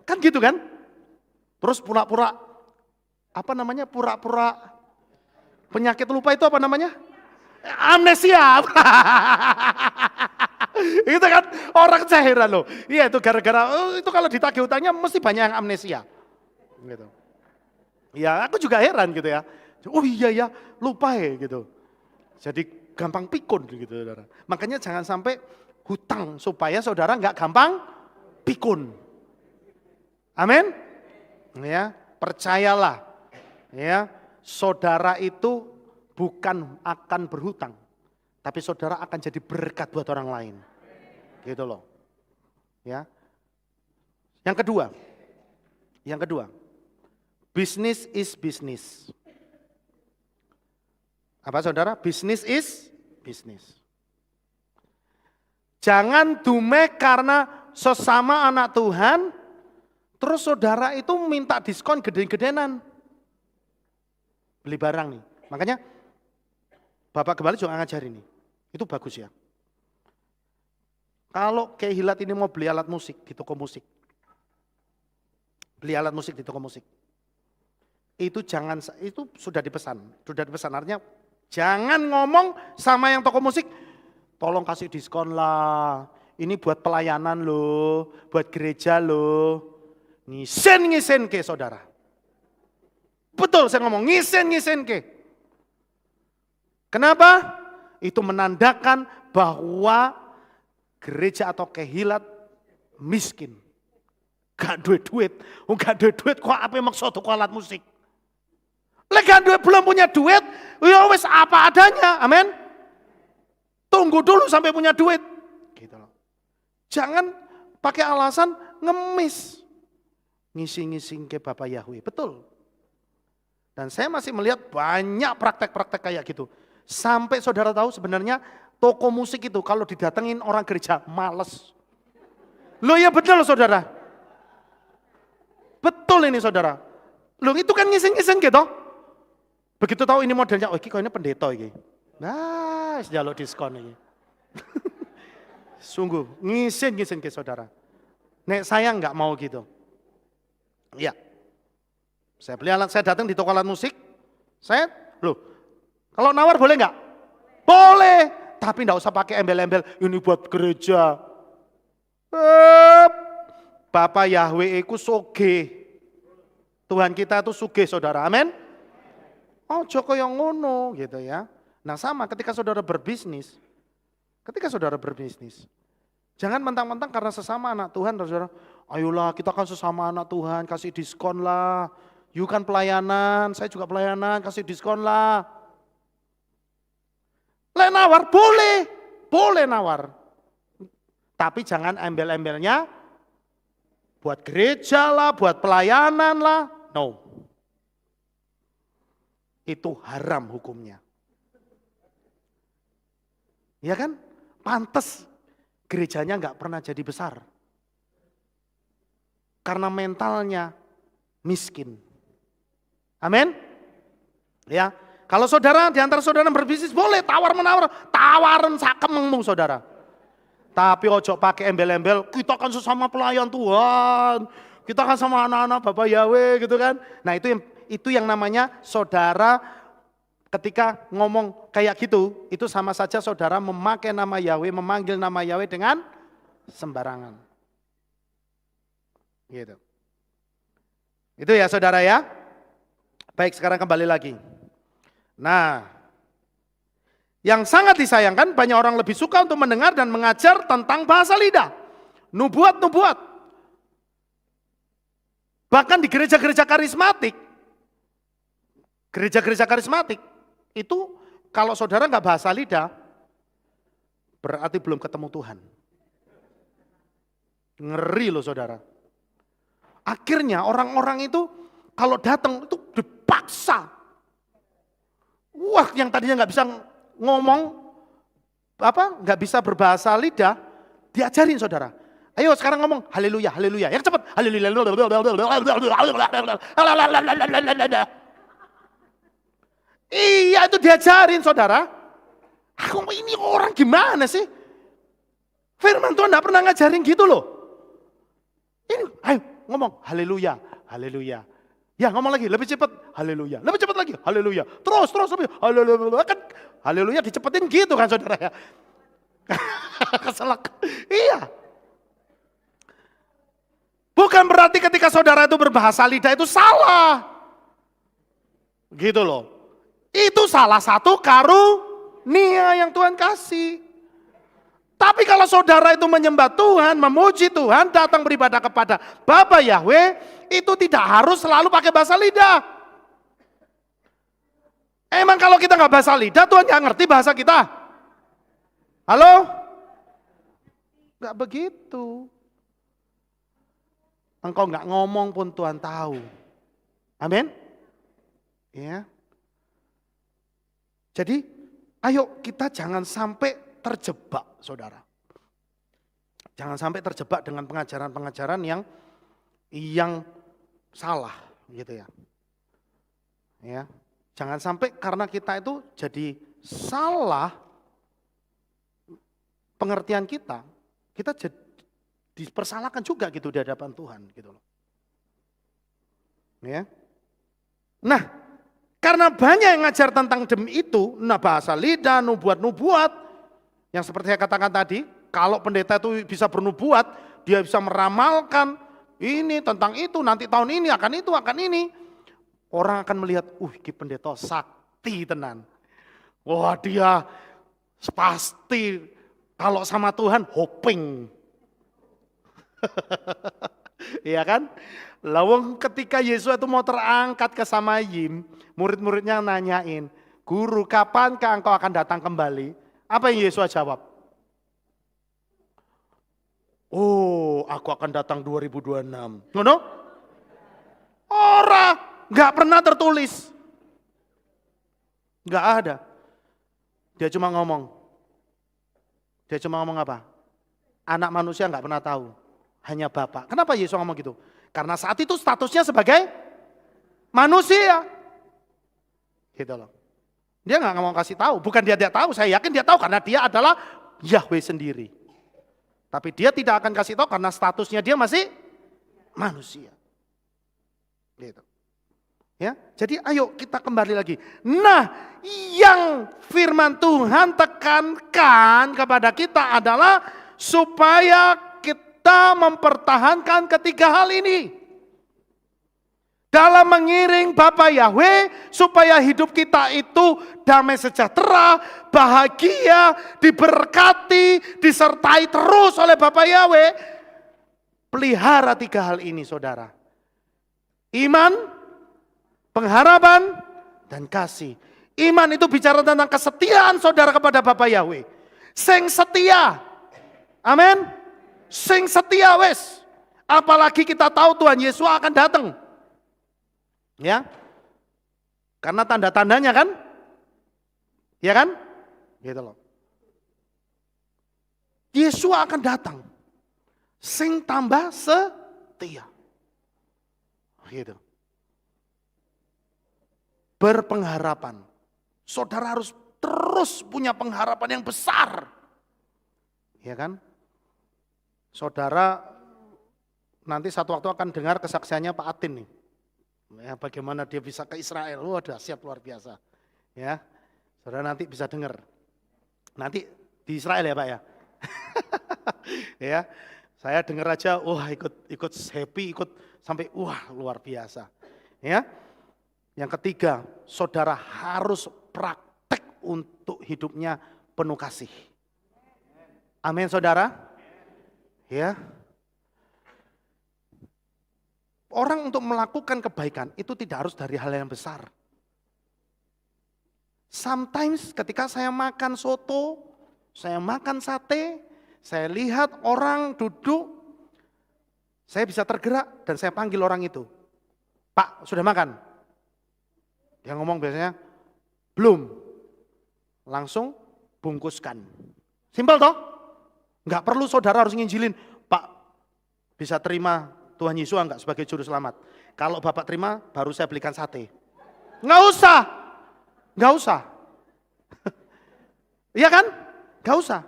Kan gitu kan? Terus pura-pura, pura-pura penyakit lupa itu apa namanya? Amnesia. Itu kan orang cairan loh. Iya itu gara-gara, itu kalau ditagih hutangnya mesti banyak yang amnesia. Gitu. Ya aku juga heran gitu ya. Oh iya ya, lupa ya gitu. Jadi gampang pikun gitu saudara. Makanya jangan sampai hutang supaya saudara nggak gampang pikun. Amin. Ya, percayalah. Ya, saudara itu bukan akan berhutang, tapi saudara akan jadi berkat buat orang lain. Gitu loh. Ya. Yang kedua, business is business. Apa saudara? Business is business. Jangan dumek karena sesama anak Tuhan, terus saudara itu minta diskon gede-gedenan. Beli barang nih. Makanya Bapak Gembala juga ngajarin nih. Itu bagus ya. Kalau kayak Hilat ini mau beli alat musik di toko musik. Beli alat musik di toko musik. Itu sudah dipesan. Sudah dipesan artinya jangan ngomong sama yang toko musik, tolong kasih diskon lah. Ini buat pelayanan loh, buat gereja loh. Ngisen ke saudara. Betul saya ngomong, ngisen ke. Kenapa? Itu menandakan bahwa gereja atau kehilat miskin. Gak duit, kok apa maksud tuh alat musik? Lega duit belum punya duit, ya wes apa adanya, amin. Tunggu dulu sampai punya duit. Gitu loh. Jangan pakai alasan ngemis. Ngisi ke Bapak Yahweh, betul. Dan saya masih melihat banyak praktek-praktek kayak gitu. Sampai saudara tahu sebenarnya toko musik itu kalau didatengin orang gereja, males. Loh ya betul saudara. Betul ini saudara. Loh itu kan ngising gitu. Begitu tahu ini modelnya, oh ini pendeta ini. Nah, jaluk diskon ini. Sungguh, ngisin ke saudara. Nek saya nggak mau gitu. Ya, saya beli alat, saya datang di toko alat musik. Kalau nawar boleh nggak? Boleh, tapi nggak usah pakai embel-embel. Ini buat gereja. Bapak Yahweh iku soge. Tuhan kita itu suge saudara, amin. Oh Joko yang ngono gitu ya. Nah sama ketika saudara berbisnis, jangan mentang-mentang karena sesama anak Tuhan, saudara, ayolah kita kan sesama anak Tuhan, kasih diskon lah. You kan pelayanan, saya juga pelayanan, kasih diskon lah. Nawar boleh nawar. Tapi jangan embel-embelnya buat gereja lah, buat pelayanan lah. No. Itu haram hukumnya. Ya kan? Pantes gerejanya nggak pernah jadi besar. Karena mentalnya miskin. Amin? Ya. Kalau saudara di antara saudara berbisnis boleh tawar-menawar, tawaran sakemengmu saudara. Tapi ojo pakai embel-embel, kita kan sesama pelayan Tuhan. Kita kan sama anak-anak Bapak Yahweh gitu kan. Nah itu yang namanya saudara ketika ngomong kayak gitu, itu sama saja saudara memakai nama Yahweh, memanggil nama Yahweh dengan sembarangan. Gitu. Itu ya saudara ya. Baik, sekarang kembali lagi. Nah, yang sangat disayangkan banyak orang lebih suka untuk mendengar dan mengajar tentang bahasa lidah. Nubuat. Bahkan di gereja-gereja karismatik, itu kalau saudara nggak bahasa lidah, berarti belum ketemu Tuhan. Ngeri loh saudara. Akhirnya orang-orang itu kalau datang itu dipaksa. Wah, yang tadinya nggak bisa ngomong, nggak bisa berbahasa lidah, diajarin saudara. Ayo sekarang ngomong haleluya, haleluya. Yang cepat haleluya. Iya itu diajarin saudara. Aku ini orang gimana sih? Firman Tuhan nggak pernah ngajarin gitu loh. Ini, ayo ngomong haleluya, haleluya. Ya ngomong lagi lebih cepat, haleluya. Lebih cepat lagi, haleluya. Terus lebih haleluya. Kan haleluya dicepetin gitu kan saudara ya. Keselak. Iya. Bukan berarti ketika saudara itu berbahasa lidah itu salah. Gitu loh. Itu salah satu karunia yang Tuhan kasih. Tapi kalau saudara itu menyembah Tuhan, memuji Tuhan, datang beribadah kepada Bapa Yahweh, itu tidak harus selalu pakai bahasa lidah. Emang kalau kita nggak bahasa lidah, Tuhan nggak ngerti bahasa kita? Halo? Nggak begitu. Engkau nggak ngomong pun Tuhan tahu. Amin? Ya. Jadi, ayo kita jangan sampai terjebak, saudara. Jangan sampai terjebak dengan pengajaran-pengajaran yang salah, gitu ya. Ya, jangan sampai karena kita itu jadi salah pengertian kita jadi dipersalahkan juga gitu di hadapan Tuhan, gitu loh. Ya. Nah, karena banyak yang ngajar tentang itu, bahasa lidah, nubuat-nubuat, yang seperti saya katakan tadi, kalau pendeta itu bisa bernubuat, dia bisa meramalkan ini tentang itu, nanti tahun ini akan itu, akan ini. Orang akan melihat, ini pendeta sakti tenan. Wah dia pasti kalau sama Tuhan hoping. Iya kan? Lawang ketika Yesus itu mau terangkat ke Samayim, murid-muridnya nanyain, Guru kapankah engkau akan datang kembali? Apa yang Yesus jawab? Oh, aku akan datang 2026. Ngono? Ora, nggak pernah tertulis. Nggak ada. Dia cuma ngomong. Dia cuma ngomong apa? Anak manusia nggak pernah tahu. Hanya Bapa. Kenapa Yesus ngomong gitu? Karena saat itu statusnya sebagai manusia. Gitu loh. Dia nggak mau kasih tahu. Bukan dia tahu, saya yakin dia tahu karena dia adalah Yahweh sendiri. Tapi dia tidak akan kasih tahu karena statusnya dia masih manusia. Gitu. Ya, jadi ayo kita kembali lagi. Nah, yang firman Tuhan tekankan kepada kita adalah supaya kita mempertahankan ketiga hal ini. Dalam mengiring Bapa Yahweh supaya hidup kita itu damai sejahtera, bahagia, diberkati, disertai terus oleh Bapa Yahweh. Pelihara tiga hal ini saudara. Iman, pengharapan, dan kasih. Iman itu bicara tentang kesetiaan saudara kepada Bapa Yahweh. Sing setia. Amin. Sing setia wes. Apalagi kita tahu Tuhan Yesus akan datang. Ya. Karena tanda-tandanya kan? Ya kan? Gitu loh. Yesus akan datang. Sing tambah setia. Gitu. Berpengharapan. Saudara harus terus punya pengharapan yang besar. Ya kan? Saudara nanti satu waktu akan dengar kesaksiannya Pak Atin nih. Ya, bagaimana dia bisa ke Israel. Wah, dahsyat luar biasa. Ya. Saudara nanti bisa dengar. Nanti di Israel ya, Pak ya. Ya. Saya dengar aja, wah ikut happy, ikut sampai wah luar biasa. Ya. Yang ketiga, saudara harus praktek untuk hidupnya penuh kasih. Amin, saudara. Ya. Orang untuk melakukan kebaikan itu tidak harus dari hal yang besar. Sometimes ketika saya makan soto, saya makan sate, saya lihat orang duduk, saya bisa tergerak dan saya panggil orang itu. Pak, sudah makan? Dia ngomong biasanya, belum. Langsung bungkuskan. Simpel toh? Enggak perlu saudara harus nginjilin, Pak bisa terima Tuhan Yesus enggak sebagai juru selamat. Kalau Bapak terima, baru saya belikan sate. Enggak usah. Enggak usah. Iya kan? Enggak usah.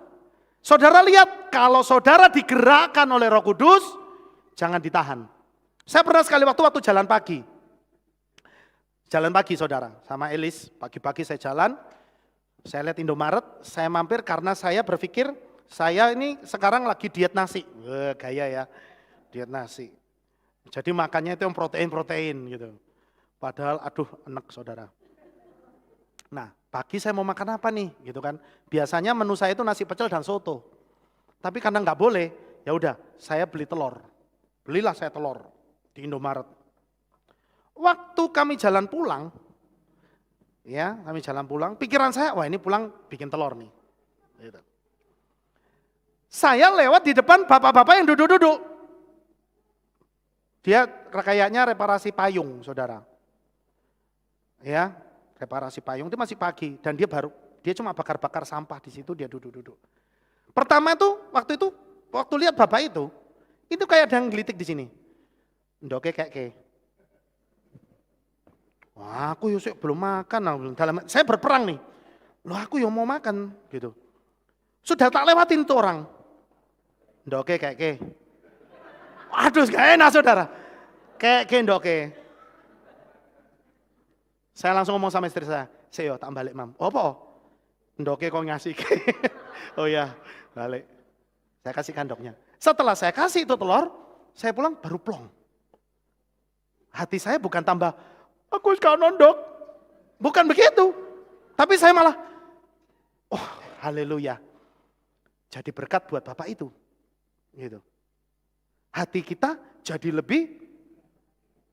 Saudara lihat, kalau saudara digerakkan oleh Roh Kudus, jangan ditahan. Saya pernah sekali waktu jalan pagi. Jalan pagi saudara, sama Elis, pagi-pagi saya jalan. Saya lihat Indomaret, saya mampir karena saya berpikir, saya ini sekarang lagi diet nasi. Gaya ya, diet nasi. Jadi makannya itu yang protein-protein gitu. Padahal aduh enak saudara. Nah pagi saya mau makan apa nih gitu kan. Biasanya menu saya itu nasi pecel dan soto. Tapi karena nggak boleh, ya udah saya beli telur. Belilah saya telur di Indomaret. Waktu kami jalan pulang, pikiran saya, wah ini pulang bikin telur nih. Gitu. Saya lewat di depan bapak-bapak yang duduk-duduk. Dia kayaknya reparasi payung, saudara. Ya, reparasi payung itu masih pagi dan dia cuma bakar-bakar sampah di situ, dia duduk-duduk. Pertama itu waktu lihat bapak itu kayak ada yang gelitik di sini. Ndoke kayak. Wah, aku yusuk belum makan. Saya berperang nih. Loh aku yang mau makan gitu. Sudah tak lewatin tuh orang. Ndoke kayak. Aduh, gak enak saudara. Kayak ndoke. Saya langsung ngomong sama istri saya. Saya tak balik mam. Apa? Ndoke kok ngasih. Oh ya, balik. Saya kasih kandoknya. Setelah saya kasih itu telur, saya pulang baru plong. Hati saya bukan tambah, aku sekarang nondok. Bukan begitu. Tapi saya malah, oh haleluya. Jadi berkat buat Bapak itu. Gitu. Hati kita jadi lebih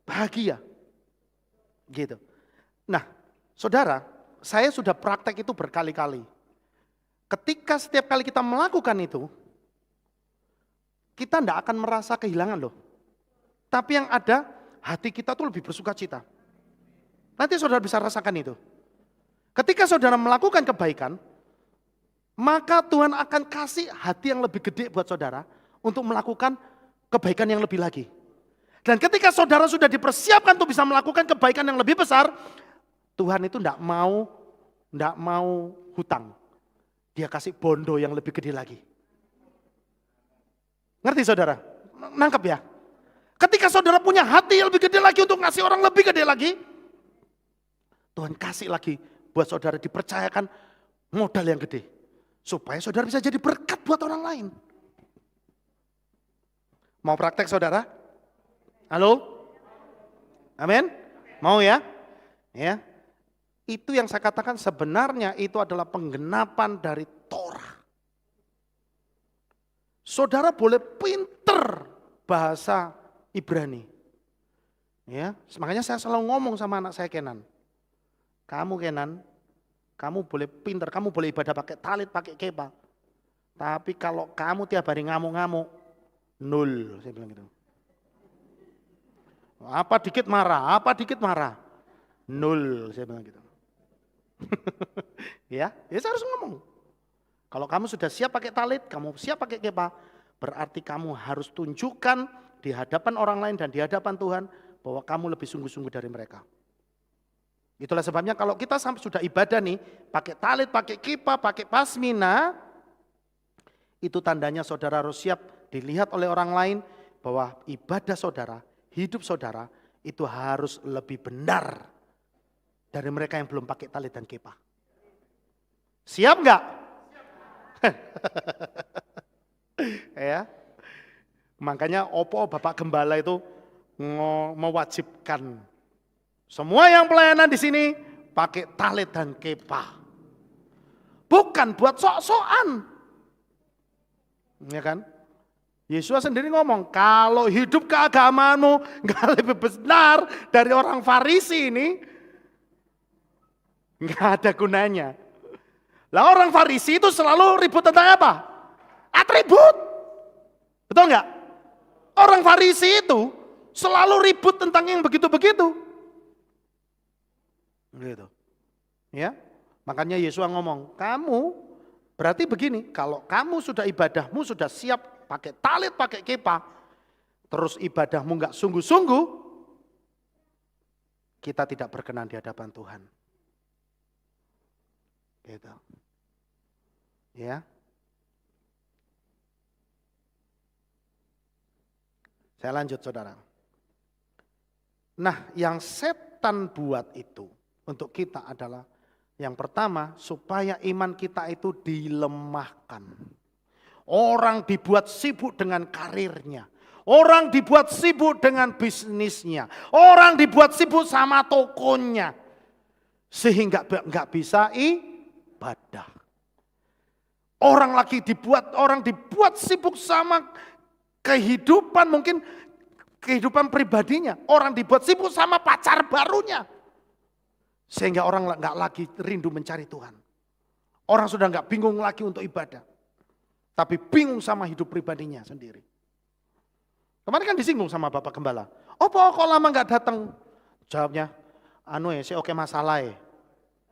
bahagia. Gitu. Nah, saudara, saya sudah praktek itu berkali-kali. Ketika setiap kali kita melakukan itu, kita tidak akan merasa kehilangan loh. Tapi yang ada, hati kita tuh lebih bersuka cita. Nanti saudara bisa rasakan itu. Ketika saudara melakukan kebaikan, maka Tuhan akan kasih hati yang lebih gede buat saudara untuk melakukan kebaikan yang lebih lagi. Dan ketika saudara sudah dipersiapkan untuk bisa melakukan kebaikan yang lebih besar, Tuhan itu tidak mau hutang. Dia kasih bondo yang lebih gede lagi. Ngerti saudara? Nangkep ya? Ketika saudara punya hati yang lebih gede lagi untuk ngasih orang lebih gede lagi, Tuhan kasih lagi buat saudara dipercayakan modal yang gede. Supaya saudara bisa jadi berkat buat orang lain. Mau praktek saudara? Halo? Amin? Mau ya? Ya. Itu yang saya katakan sebenarnya itu adalah penggenapan dari Torah. Saudara boleh pinter bahasa Ibrani. Ya, makanya saya selalu ngomong sama anak saya Kenan. Kamu Kenan, kamu boleh pinter, kamu boleh ibadah pakai talit, pakai kepa. Tapi kalau kamu tiap hari ngamuk-ngamuk, nol, saya bilang gitu. Apa dikit marah, nol, saya bilang gitu. Ya saya harus ngomong. Kalau kamu sudah siap pakai talit, kamu siap pakai kepa, berarti kamu harus tunjukkan di hadapan orang lain dan di hadapan Tuhan bahwa kamu lebih sungguh-sungguh dari mereka. Itulah sebabnya kalau kita sampai sudah ibadah nih, pakai talit, pakai kipa, pakai pasmina, itu tandanya saudara harus siap dilihat oleh orang lain bahwa ibadah saudara, hidup saudara itu harus lebih benar dari mereka yang belum pakai talit dan kipa. Siap enggak? Ya. Makanya opo Bapak Gembala itu mewajibkan semua yang pelayanan di sini pakai talit dan kepa. Bukan buat sok-sokan. Ya kan? Yesus sendiri ngomong, kalau hidup keagamaanmu nggak lebih benar dari orang Farisi ini, nggak ada gunanya. Lah orang Farisi itu selalu ribut tentang apa? Atribut. Betul nggak? Orang Farisi itu selalu ribut tentang yang begitu-begitu. Gitu. Ya. Makanya Yesus ngomong, kamu berarti begini, kalau kamu sudah ibadahmu sudah siap pakai talit, pakai kepa, terus ibadahmu nggak sungguh-sungguh, kita tidak berkenan di hadapan Tuhan. Gitu. Ya. Saya lanjut saudara. Nah yang setan buat itu untuk kita adalah yang pertama supaya iman kita itu dilemahkan. Orang dibuat sibuk dengan karirnya. Orang dibuat sibuk dengan bisnisnya. Orang dibuat sibuk sama tokonya. Sehingga nggak bisa ibadah. Orang dibuat sibuk sama kehidupan, mungkin kehidupan pribadinya. Orang dibuat sibuk sama pacar barunya. Sehingga orang nggak lagi rindu mencari Tuhan. Orang sudah nggak bingung lagi untuk ibadah. Tapi bingung sama hidup pribadinya sendiri. Kemarin kan disinggung sama Bapak Gembala. Kok lama nggak datang? Jawabnya, saya oke masalah ya.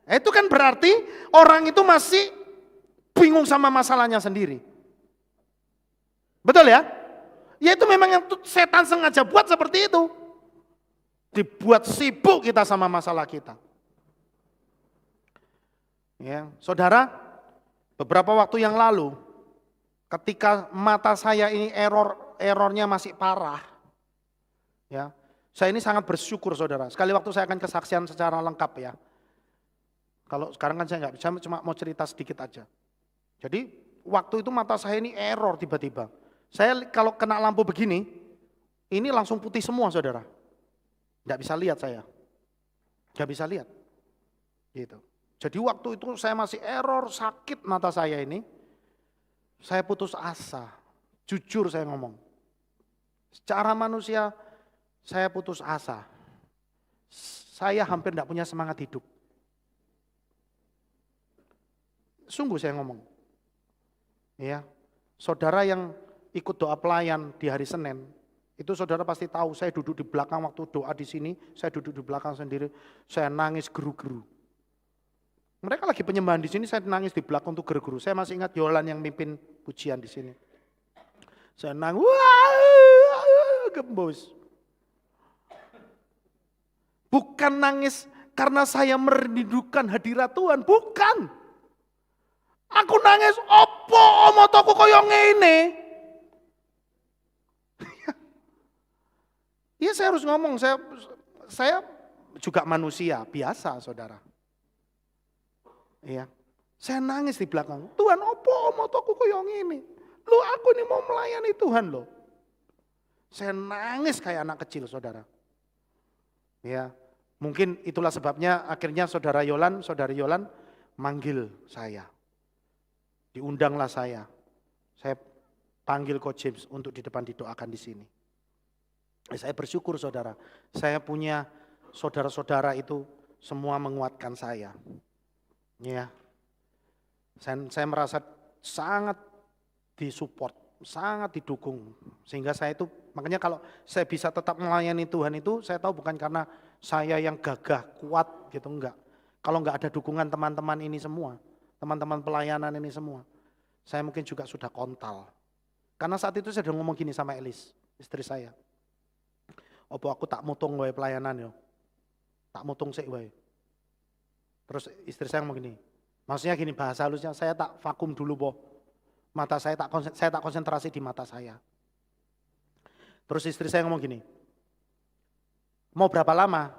Itu kan berarti orang itu masih bingung sama masalahnya sendiri. Betul ya? Ya itu memang yang setan sengaja buat seperti itu. Dibuat sibuk kita sama masalah kita. Ya, saudara, beberapa waktu yang lalu, ketika mata saya ini errornya masih parah, ya, saya ini sangat bersyukur saudara. Sekali waktu saya akan kesaksian secara lengkap ya. Kalau sekarang kan saya nggak bisa, cuma mau cerita sedikit aja. Jadi waktu itu mata saya ini error tiba-tiba. Saya kalau kena lampu begini, ini langsung putih semua saudara. Nggak bisa lihat saya, nggak bisa lihat. Gitu. Jadi waktu itu saya masih error, sakit mata saya ini. Saya putus asa, jujur saya ngomong. Secara manusia saya putus asa. Saya hampir tidak punya semangat hidup. Sungguh saya ngomong. Ya, saudara yang ikut doa pelayan di hari Senin, itu saudara pasti tahu saya duduk di belakang waktu doa di sini, saya duduk di belakang sendiri, saya nangis geru-geru. Mereka lagi penyembahan di sini, saya nangis di belakang untuk geru-geru. Saya masih ingat Yolan yang mimpin pujian di sini. Saya nangis, wah, gembos. Bukan nangis karena saya merindukan hadirat Tuhan, bukan. Aku nangis, opo omotoku koyo ngene. Iya saya harus ngomong, saya juga manusia biasa saudara. Iya, saya nangis di belakang. Tuhan, opo motoku koyo ngene. Lu aku ini mau melayani Tuhan loh. Saya nangis kayak anak kecil, saudara. Ya, mungkin itulah sebabnya akhirnya saudari Yolan manggil saya. Diundanglah saya. Saya panggil Coach James untuk di depan didoakan di sini. Saya bersyukur saudara. Saya punya saudara-saudara itu semua menguatkan saya. Ya, saya merasa sangat disupport, sangat didukung. Sehingga saya itu, makanya kalau saya bisa tetap melayani Tuhan itu, saya tahu bukan karena saya yang gagah, kuat gitu, enggak. Kalau enggak ada dukungan teman-teman ini semua, teman-teman pelayanan ini semua, saya mungkin juga sudah kontal. Karena saat itu saya udah ngomong gini sama Elis, istri saya. Opo aku tak mutung wae pelayanan yo, tak mutung sik wae. Terus istri saya ngomong gini, maksudnya gini bahasa halusnya, saya tak vakum dulu boh, mata saya tak konsentrasi di mata saya. Terus istri saya ngomong gini, mau berapa lama?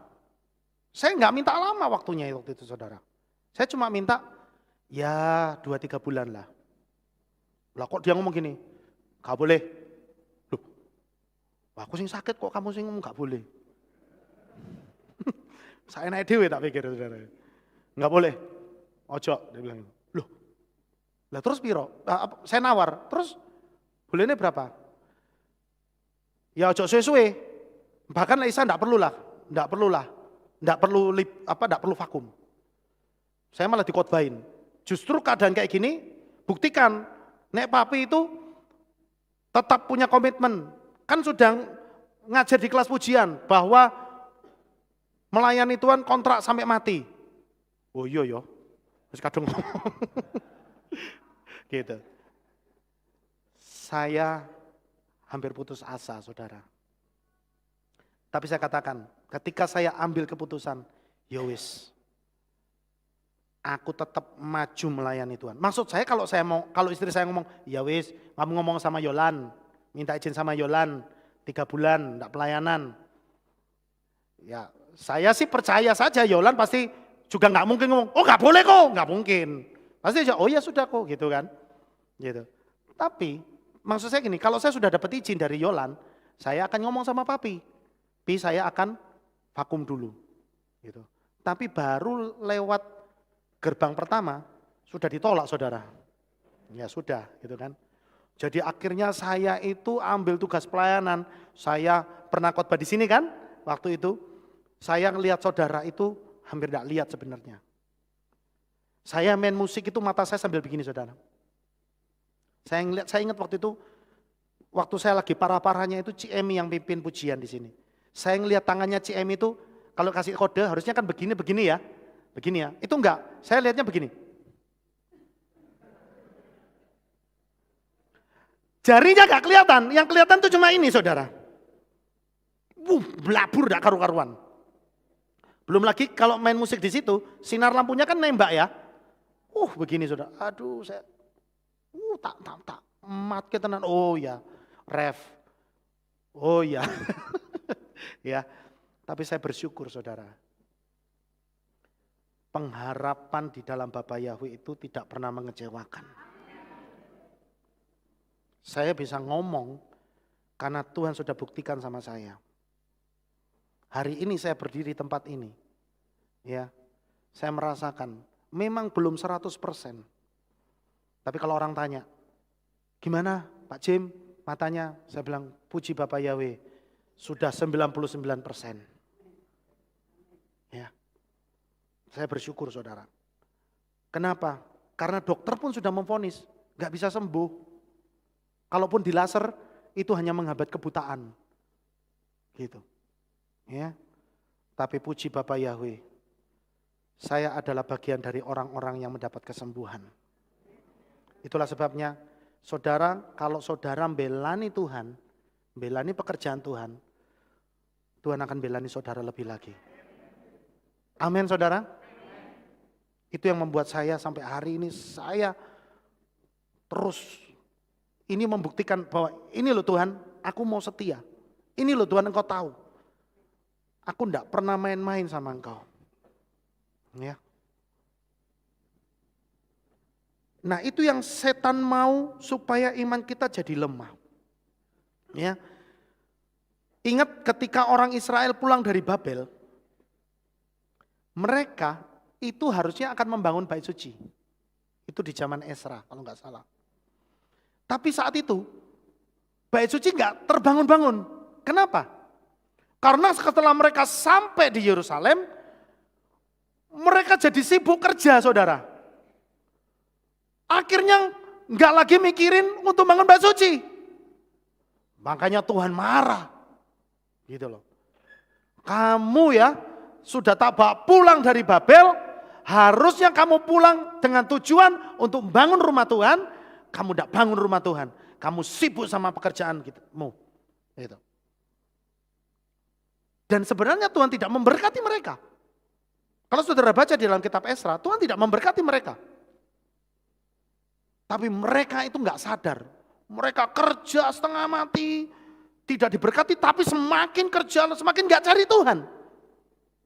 Saya nggak minta lama waktunya waktu itu saudara. Saya cuma minta ya 2-3 bulan lah. Lah kok dia ngomong gini, gak boleh. Loh, aku sing sakit kok kamu sing ngomong gak boleh. Saya naik dewe tak pikir saudara. Enggak boleh, ojo, dia bilang. Loh, lah terus piro? Saya nawar, terus bolehnya berapa? Ya ojo suwe-suwe, bahkan Laisa enggak perlu vakum. Saya malah dikotbahin. Justru keadaan kayak gini, buktikan, nek papi itu tetap punya komitmen. Kan sudah ngajar di kelas pujian, bahwa melayani Tuhan kontrak sampai mati. Oh iya ya, terus kadang ngomong. Gitu. Saya hampir putus asa saudara. Tapi saya katakan, ketika saya ambil keputusan, ya wis, aku tetap maju melayani Tuhan. Maksud saya kalau istri saya ngomong, ya wis, kamu ngomong sama Yolan, minta izin sama Yolan, 3 bulan, enggak pelayanan. Ya, saya sih percaya saja Yolan pasti juga nggak mungkin ngomong, oh nggak boleh kok, nggak mungkin. Pasti aja, oh ya sudah kok, gitu kan. Gitu. Tapi maksud saya gini, kalau saya sudah dapat izin dari Yolan, saya akan ngomong sama papi. Pi, saya akan vakum dulu. Gitu. Tapi baru lewat gerbang pertama sudah ditolak saudara. Ya sudah gitu kan. Jadi akhirnya saya itu ambil tugas pelayanan. Saya pernah khotbah di sini kan waktu itu. Saya ngelihat saudara itu hampir tidak lihat sebenarnya. Saya main musik itu mata saya sambil begini saudara. Saya ingat waktu itu, waktu saya lagi parah-parahnya itu Cemi yang pimpin pujian di sini. Saya ngelihat tangannya Cemi itu, kalau kasih kode harusnya kan begini ya. Begini ya, itu enggak, saya lihatnya begini. Jarinya enggak kelihatan, yang kelihatan itu cuma ini saudara. Blabur enggak karu-karuan. Belum lagi kalau main musik di situ, sinar lampunya kan nembak ya. Begini saudara, aduh saya tak mat ketenan. Oh ya, ref. Oh ya. Ya. Tapi saya bersyukur saudara. Pengharapan di dalam Bapa Yahweh itu tidak pernah mengecewakan. Saya bisa ngomong karena Tuhan sudah buktikan sama saya. Hari ini saya berdiri di tempat ini. Ya. Saya merasakan memang belum 100%. Tapi kalau orang tanya, gimana Pak Jim matanya? Saya bilang, puji Bapak Yahweh, sudah 99%. Ya, saya bersyukur saudara. Kenapa? Karena dokter pun sudah memvonis, gak bisa sembuh. Kalaupun di laser, itu hanya menghambat kebutaan. Gitu. Ya. Tapi puji Bapak Yahweh, saya adalah bagian dari orang-orang yang mendapat kesembuhan. Itulah sebabnya, saudara, kalau saudara belani Tuhan, belani pekerjaan Tuhan, Tuhan akan belani saudara lebih lagi. Amin saudara. Itu yang membuat saya sampai hari ini, saya terus, ini membuktikan bahwa ini loh Tuhan, aku mau setia. Ini loh Tuhan, Engkau tahu. Aku enggak pernah main-main sama Engkau. Ya. Nah itu yang setan mau supaya iman kita jadi lemah. Ya. Ingat ketika orang Israel pulang dari Babel, mereka itu harusnya akan membangun bait suci. Itu di zaman Esra kalau nggak salah. Tapi saat itu bait suci nggak terbangun-bangun. Kenapa? Karena setelah mereka sampai di Yerusalem, mereka jadi sibuk kerja saudara. Akhirnya nggak lagi mikirin untuk bangun bait suci. Makanya Tuhan marah. Gitu loh. Kamu ya sudah tak bawa pulang dari Babel, harusnya kamu pulang dengan tujuan untuk bangun rumah Tuhan. Kamu tidak bangun rumah Tuhan. Kamu sibuk sama pekerjaan gitu-mu. Gitu. Dan sebenarnya Tuhan tidak memberkati mereka. Kalau saudara baca di dalam kitab Esra, Tuhan tidak memberkati mereka. Tapi mereka itu nggak sadar. Mereka kerja setengah mati, tidak diberkati, tapi semakin kerja, semakin nggak cari Tuhan.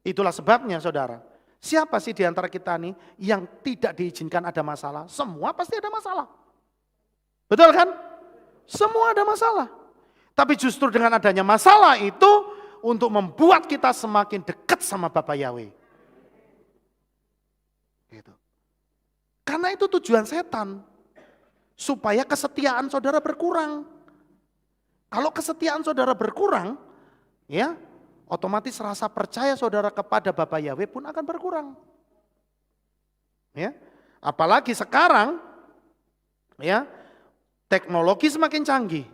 Itulah sebabnya saudara, siapa sih di antara kita nih yang tidak diizinkan ada masalah? Semua pasti ada masalah. Betul kan? Semua ada masalah. Tapi justru dengan adanya masalah itu untuk membuat kita semakin dekat sama Bapa Yahweh. Gitu. Karena itu tujuan setan. Supaya kesetiaan saudara berkurang. Kalau kesetiaan saudara berkurang, ya, otomatis rasa percaya saudara kepada Bapa Yahweh pun akan berkurang. Ya. Apalagi sekarang, ya, teknologi semakin canggih.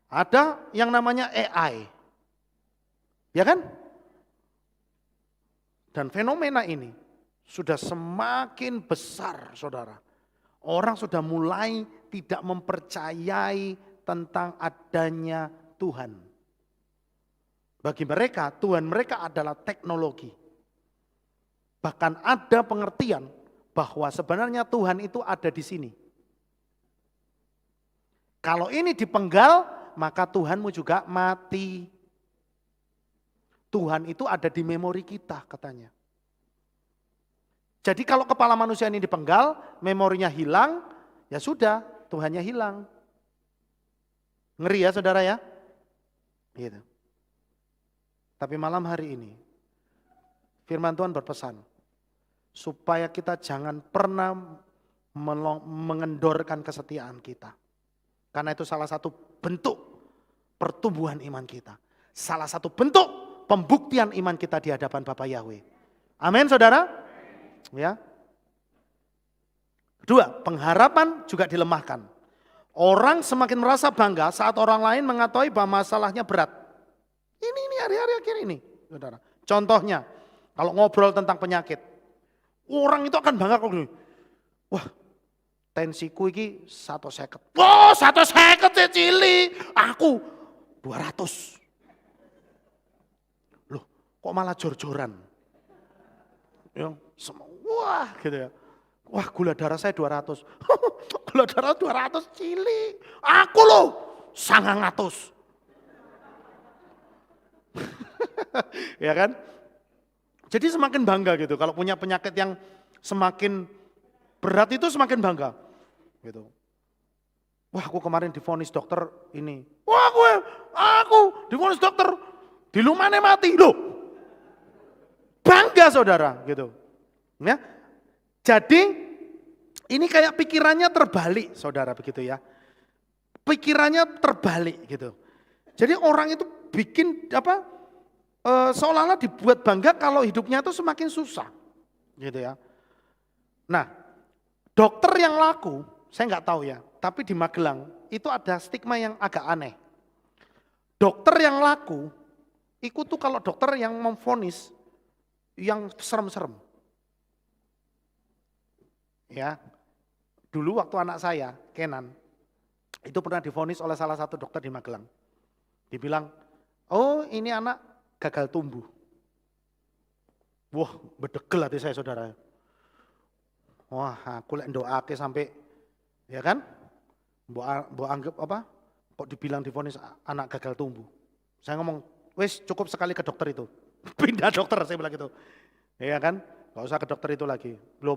Ada yang namanya AI. Ya kan? Dan fenomena ini sudah semakin besar, saudara. Orang sudah mulai tidak mempercayai tentang adanya Tuhan. Bagi mereka, Tuhan mereka adalah teknologi. Bahkan ada pengertian bahwa sebenarnya Tuhan itu ada di sini. Kalau ini dipenggal, maka Tuhanmu juga mati. Tuhan itu ada di memori kita katanya. Jadi kalau kepala manusia ini dipenggal, memorinya hilang, ya sudah, Tuhannya hilang. Ngeri ya saudara ya. Gitu. Tapi malam hari ini firman Tuhan berpesan supaya kita jangan pernah mengendorkan kesetiaan kita. Karena itu salah satu bentuk pertumbuhan iman kita. Salah satu bentuk pembuktian iman kita di hadapan Bapa Yahweh. Amin saudara. Ya. Kedua, pengharapan juga dilemahkan. Orang semakin merasa bangga saat orang lain mengetahui bahwa masalahnya berat. Ini hari-hari akhir ini, saudara. Contohnya, kalau ngobrol tentang penyakit, orang itu akan bangga kalau gini. Wah, tensiku ini 150. Wah, 150 cili. Aku 200. Loh, kok malah jor-joran? Wah, gitu ya. Wah, gula darah saya 200. Gula darah 200 cili. Aku loh 900. Ya kan? Jadi semakin bangga gitu. Kalau punya penyakit yang semakin berat itu semakin bangga. Gitu. Wah, aku kemarin divonis dokter ini. Wah, aku divonis dokter dilumane mati loh. Bangga saudara gitu. Ya. Jadi ini kayak pikirannya terbalik saudara begitu ya. Pikirannya terbalik gitu. Jadi orang itu bikin seolah-olah dibuat bangga kalau hidupnya itu semakin susah. Gitu ya. Nah, dokter yang laku, saya nggak tahu ya, tapi di Magelang itu ada stigma yang agak aneh. Dokter yang laku, itu tuh kalau dokter yang memvonis yang serem-serem. Ya, dulu waktu anak saya, Kenan, itu pernah divonis oleh salah satu dokter di Magelang. Dibilang, oh ini anak gagal tumbuh. Wah, bedegel hati saya saudara. Wah, aku lek ndoake sampai, ya kan? Mbok anggap apa? Kok dibilang divonis anak gagal tumbuh. Saya ngomong, wis cukup sekali ke dokter itu. Pindah dokter, saya bilang gitu. Ya kan? Gak usah ke dokter itu lagi. Loh,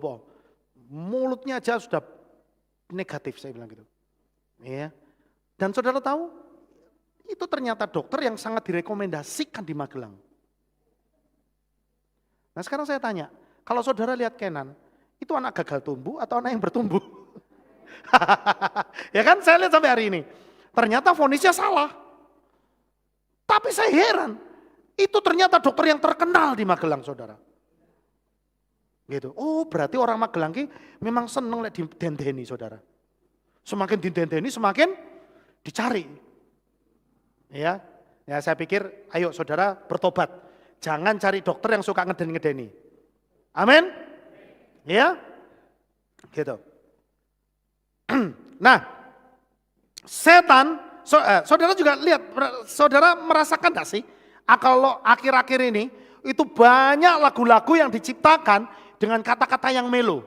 mulutnya aja sudah negatif, saya bilang gitu. Ya. Dan saudara tahu, itu ternyata dokter yang sangat direkomendasikan di Magelang. Nah sekarang saya tanya, kalau saudara lihat Kenan, itu anak gagal tumbuh atau anak yang bertumbuh? Ya kan, saya lihat sampai hari ini. Ternyata vonisnya salah. Tapi saya heran, itu ternyata dokter yang terkenal di Magelang, saudara. Gitu. Oh, berarti orang Magelang ini memang seneng lihat didendeni, saudara. Semakin didendeni, semakin dicari. Ya, saya pikir, ayo saudara bertobat. Jangan cari dokter yang suka ngedeni-ngedeni. Amin. Ya, gitu. Nah, setan, saudara juga lihat, saudara merasakan gak sih? Kalau akhir-akhir ini, itu banyak lagu-lagu yang diciptakan dengan kata-kata yang melo.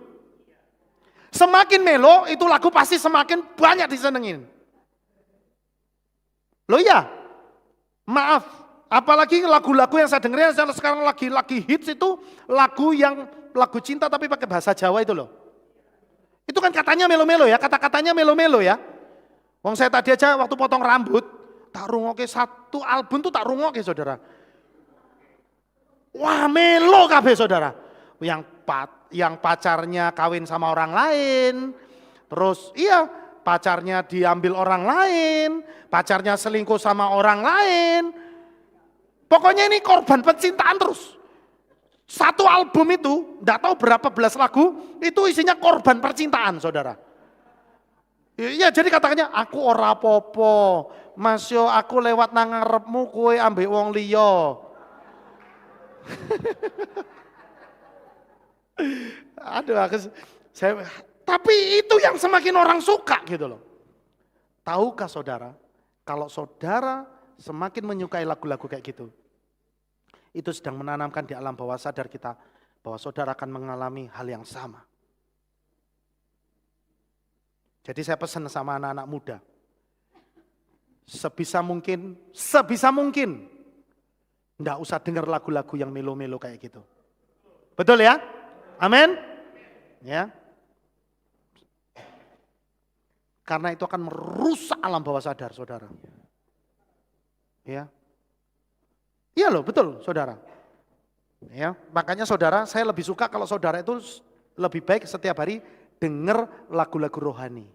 Semakin melo, itu lagu pasti semakin banyak disenengin. Loh ya, maaf, apalagi lagu-lagu yang saya dengerin sekarang lagi hits itu lagu cinta tapi pakai bahasa Jawa itu loh. Itu kan katanya melo-melo ya, kata-katanya melo-melo ya. Wong saya tadi aja waktu potong rambut, tak rungoke satu album tuh tak rungoke saudara. Wah melo kabeh saudara. Yang pacarnya kawin sama orang lain, terus iya pacarnya diambil orang lain, pacarnya selingkuh sama orang lain. Pokoknya ini korban percintaan terus. Satu album itu, enggak tahu berapa belas lagu, itu isinya korban percintaan saudara. Iya jadi katakannya, aku ora popo, mas yo aku lewat nang ngarepmu kowe ambek wong liya. Aduh, tapi itu yang semakin orang suka gitu loh. Tahukah saudara, kalau saudara semakin menyukai lagu-lagu kayak gitu, itu sedang menanamkan di alam bawah sadar kita bahwa saudara akan mengalami hal yang sama. Jadi saya pesan sama anak-anak muda, sebisa mungkin, enggak usah dengar lagu-lagu yang melo-melo kayak gitu. Betul ya? Amin. Ya. Karena itu akan merusak alam bawah sadar, saudara. Ya, iya loh, betul, saudara. Ya, makanya saudara, saya lebih suka kalau saudara itu lebih baik setiap hari dengar lagu-lagu rohani.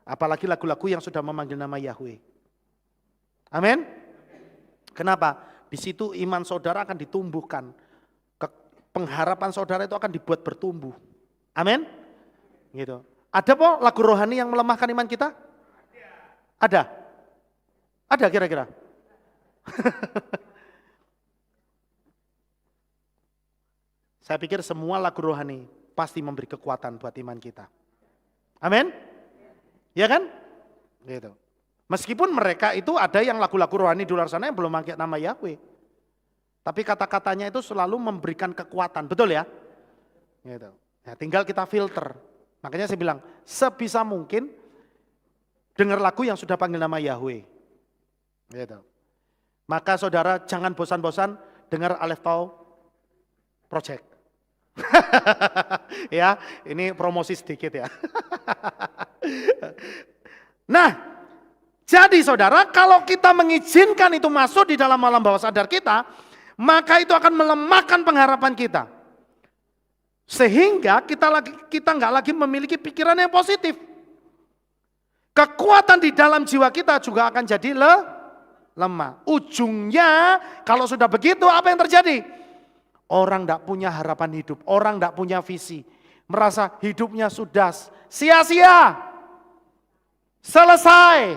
Apalagi lagu-lagu yang sudah memanggil nama Yahweh. Amin. Kenapa? Di situ iman saudara akan ditumbuhkan. Pengharapan saudara itu akan dibuat bertumbuh. Amin. Gitu. Ada po lagu rohani yang melemahkan iman kita? Ada. Ada kira-kira. Saya pikir semua lagu rohani pasti memberi kekuatan buat iman kita. Amin. Ya kan? Gitu. Meskipun mereka itu ada yang lagu-lagu rohani di luar sana yang belum pakai nama Yahweh. Tapi kata-katanya itu selalu memberikan kekuatan, betul ya? Gitu. Nah, tinggal kita filter. Makanya saya bilang, sebisa mungkin dengar lagu yang sudah panggil nama Yahweh. Gitu. Maka saudara jangan bosan-bosan dengar Aleph Tau Project. Ya, ini promosi sedikit ya. Nah, jadi saudara, kalau kita mengizinkan itu masuk di dalam alam bawah sadar kita, maka itu akan melemahkan pengharapan kita. Sehingga kita nggak lagi memiliki pikiran yang positif. Kekuatan di dalam jiwa kita juga akan jadi lemah. Ujungnya kalau sudah begitu apa yang terjadi? Orang nggak punya harapan hidup, orang nggak punya visi. Merasa hidupnya sudah sia-sia. Selesai.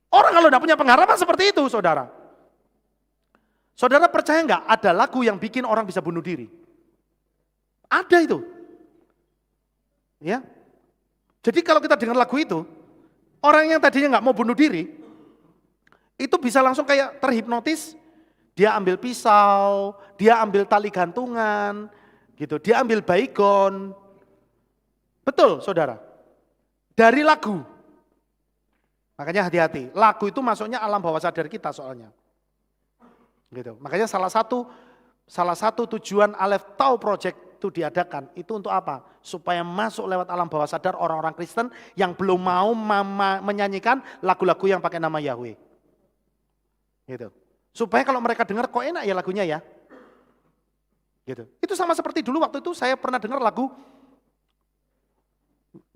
Orang kalau nggak punya pengharapan seperti itu, saudara. Saudara percaya nggak ada lagu yang bikin orang bisa bunuh diri? Ada itu. Ya. Jadi kalau kita dengar lagu itu, orang yang tadinya nggak mau bunuh diri, itu bisa langsung kayak terhipnotis. Dia ambil pisau, dia ambil tali gantungan, gitu. Dia ambil baygon. Betul, saudara. Dari lagu. Makanya hati-hati. Lagu itu masuknya alam bawah sadar kita soalnya. Gitu. Makanya salah satu tujuan Aleph Tau Project itu diadakan, itu untuk apa? Supaya masuk lewat alam bawah sadar orang-orang Kristen yang belum mau menyanyikan lagu-lagu yang pakai nama Yahweh. Gitu. Supaya kalau mereka dengar kok enak ya lagunya ya. Gitu. Itu sama seperti dulu waktu itu saya pernah dengar lagu,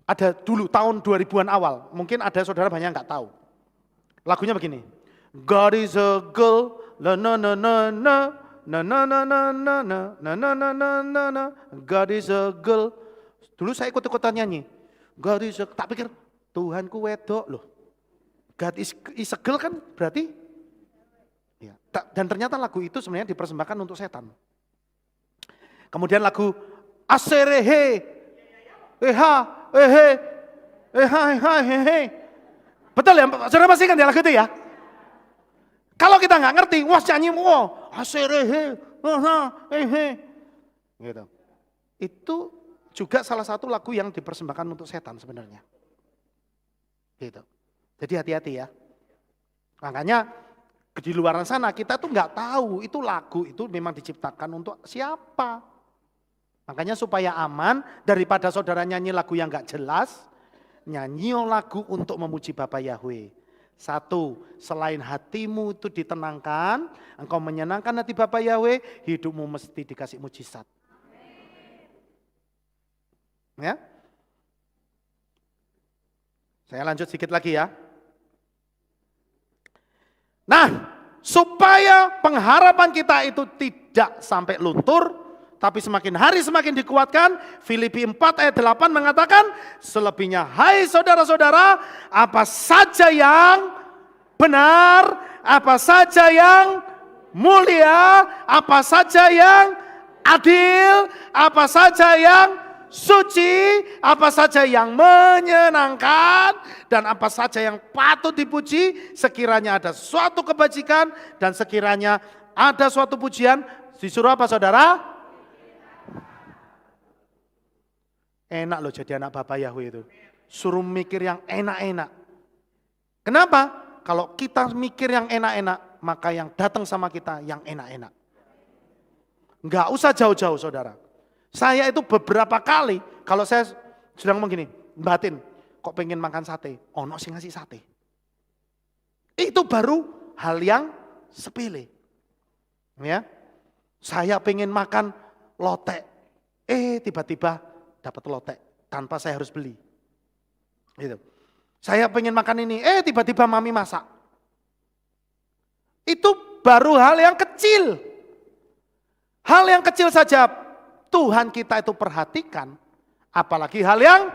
ada dulu tahun 2000-an awal, mungkin ada saudara banyak nggak tahu. Lagunya begini. God is a girl, na na na na na. Na na na na na na na na na na na. God is a girl. Dulu saya ikut-ikutan nyanyi. God is a, tak pikir Tuhanku wedok loh. God is a girl kan berarti ya. Dan ternyata lagu itu sebenarnya dipersembahkan untuk setan. Kemudian lagu Aserehe Eha Ehe Eha Eha Ehe. Betul ya, saudara pasti kan ya lagu itu ya? Kalau kita nggak ngerti, wah nyanyi, wah Aserehe Ehe. Gitu. Itu juga salah satu lagu yang dipersembahkan untuk setan sebenarnya. Gitu. Jadi hati-hati ya. Makanya di luar sana kita tuh nggak tahu itu lagu itu memang diciptakan untuk siapa. Makanya supaya aman daripada saudara nyanyi lagu yang nggak jelas, nyanyi lagu untuk memuji Bapa Yahweh. Satu, selain hatimu itu ditenangkan, engkau menyenangkan hati Bapa Yahweh, hidupmu mesti dikasih mujizat. Ya. Saya lanjut sedikit lagi ya. Nah, supaya pengharapan kita itu tidak sampai luntur, tapi semakin hari semakin dikuatkan, Filipi 4 ayat 8 mengatakan, selebihnya hai saudara-saudara, apa saja yang benar, apa saja yang mulia, apa saja yang adil, apa saja yang suci, apa saja yang menyenangkan, dan apa saja yang patut dipuji, sekiranya ada suatu kebajikan, dan sekiranya ada suatu pujian, disuruh apa saudara? Enak loh jadi anak Bapak Yahweh itu. Suruh mikir yang enak-enak. Kenapa? Kalau kita mikir yang enak-enak, maka yang datang sama kita yang enak-enak. Enggak usah jauh-jauh saudara. Saya itu beberapa kali, kalau saya sedang ngomong gini, batin, kok pengen makan sate, ono sing ngasih sate. Itu baru hal yang sepele. Ya. Saya pengen makan lotek. Tiba-tiba dapat lotek tanpa saya harus beli. Gitu. Saya pengen makan ini, tiba-tiba mami masak. Itu baru hal yang kecil. Hal yang kecil saja Tuhan kita itu perhatikan, apalagi hal yang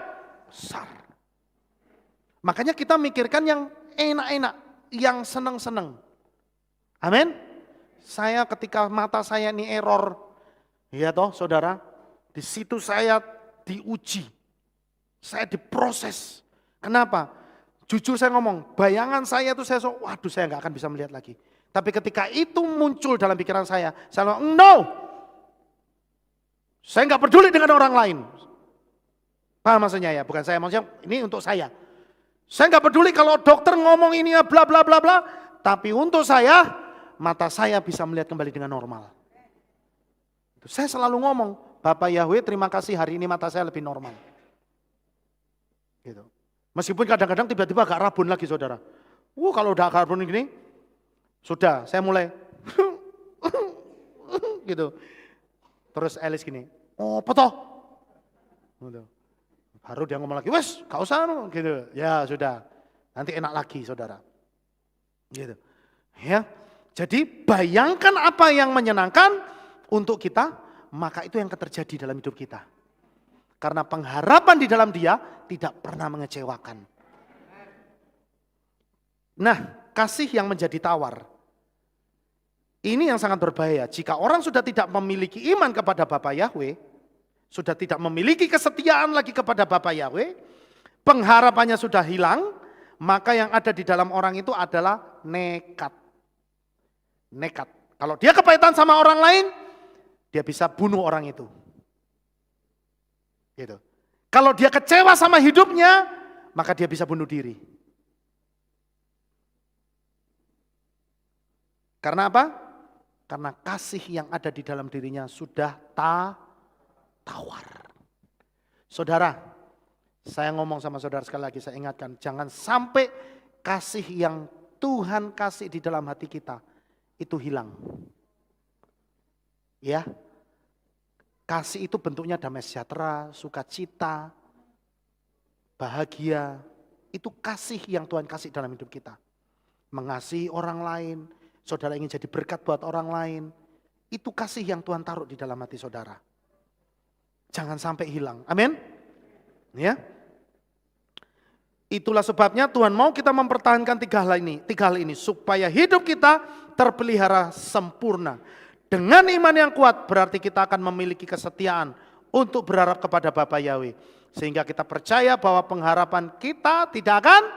besar. Makanya kita mikirkan yang enak-enak, yang seneng-seneng. Amin. Saya ketika mata saya ini error, ya toh saudara, di situ saya diuji, saya diproses. Kenapa? Jujur saya ngomong, bayangan saya itu waduh saya nggak akan bisa melihat lagi. Tapi ketika itu muncul dalam pikiran saya ngomong, no, saya nggak peduli dengan orang lain. Paham maksudnya ya? Bukan saya, maksudnya ini untuk saya. Saya nggak peduli kalau dokter ngomong ini ya bla bla bla bla, tapi untuk saya, mata saya bisa melihat kembali dengan normal. Saya selalu ngomong, Bapak Yahweh terima kasih hari ini mata saya lebih normal. Gitu. Meskipun kadang-kadang tiba-tiba agak rabun lagi saudara. Kalau udah agak rabun gini, sudah saya mulai gitu. Terus Elis gini, apa toh? Gitu. Baru dia ngomong lagi, wes gak usah gitu. Ya sudah, nanti enak lagi saudara. Gitu. Ya, jadi bayangkan apa yang menyenangkan untuk kita, maka itu yang terjadi dalam hidup kita. Karena pengharapan di dalam dia tidak pernah mengecewakan. Nah, kasih yang menjadi tawar. Ini yang sangat berbahaya. Jika orang sudah tidak memiliki iman kepada Bapa Yahweh, sudah tidak memiliki kesetiaan lagi kepada Bapa Yahweh, pengharapannya sudah hilang, maka yang ada di dalam orang itu adalah nekat. Nekat. Kalau dia kepahitan sama orang lain, dia bisa bunuh orang itu. Gitu. Kalau dia kecewa sama hidupnya, maka dia bisa bunuh diri. Karena apa? Karena kasih yang ada di dalam dirinya sudah tawar. Saudara, saya ngomong sama saudara sekali lagi, saya ingatkan, jangan sampai kasih yang Tuhan kasih di dalam hati kita itu hilang. Ya. Kasih itu bentuknya damai sejahtera, sukacita, bahagia. Itu kasih yang Tuhan kasih dalam hidup kita. Mengasihi orang lain, saudara ingin jadi berkat buat orang lain. Itu kasih yang Tuhan taruh di dalam hati saudara. Jangan sampai hilang. Amin. Ya. Itulah sebabnya Tuhan mau kita mempertahankan tiga hal ini supaya hidup kita terpelihara sempurna. Dengan iman yang kuat berarti kita akan memiliki kesetiaan untuk berharap kepada Bapa Yahweh. Sehingga kita percaya bahwa pengharapan kita tidak akan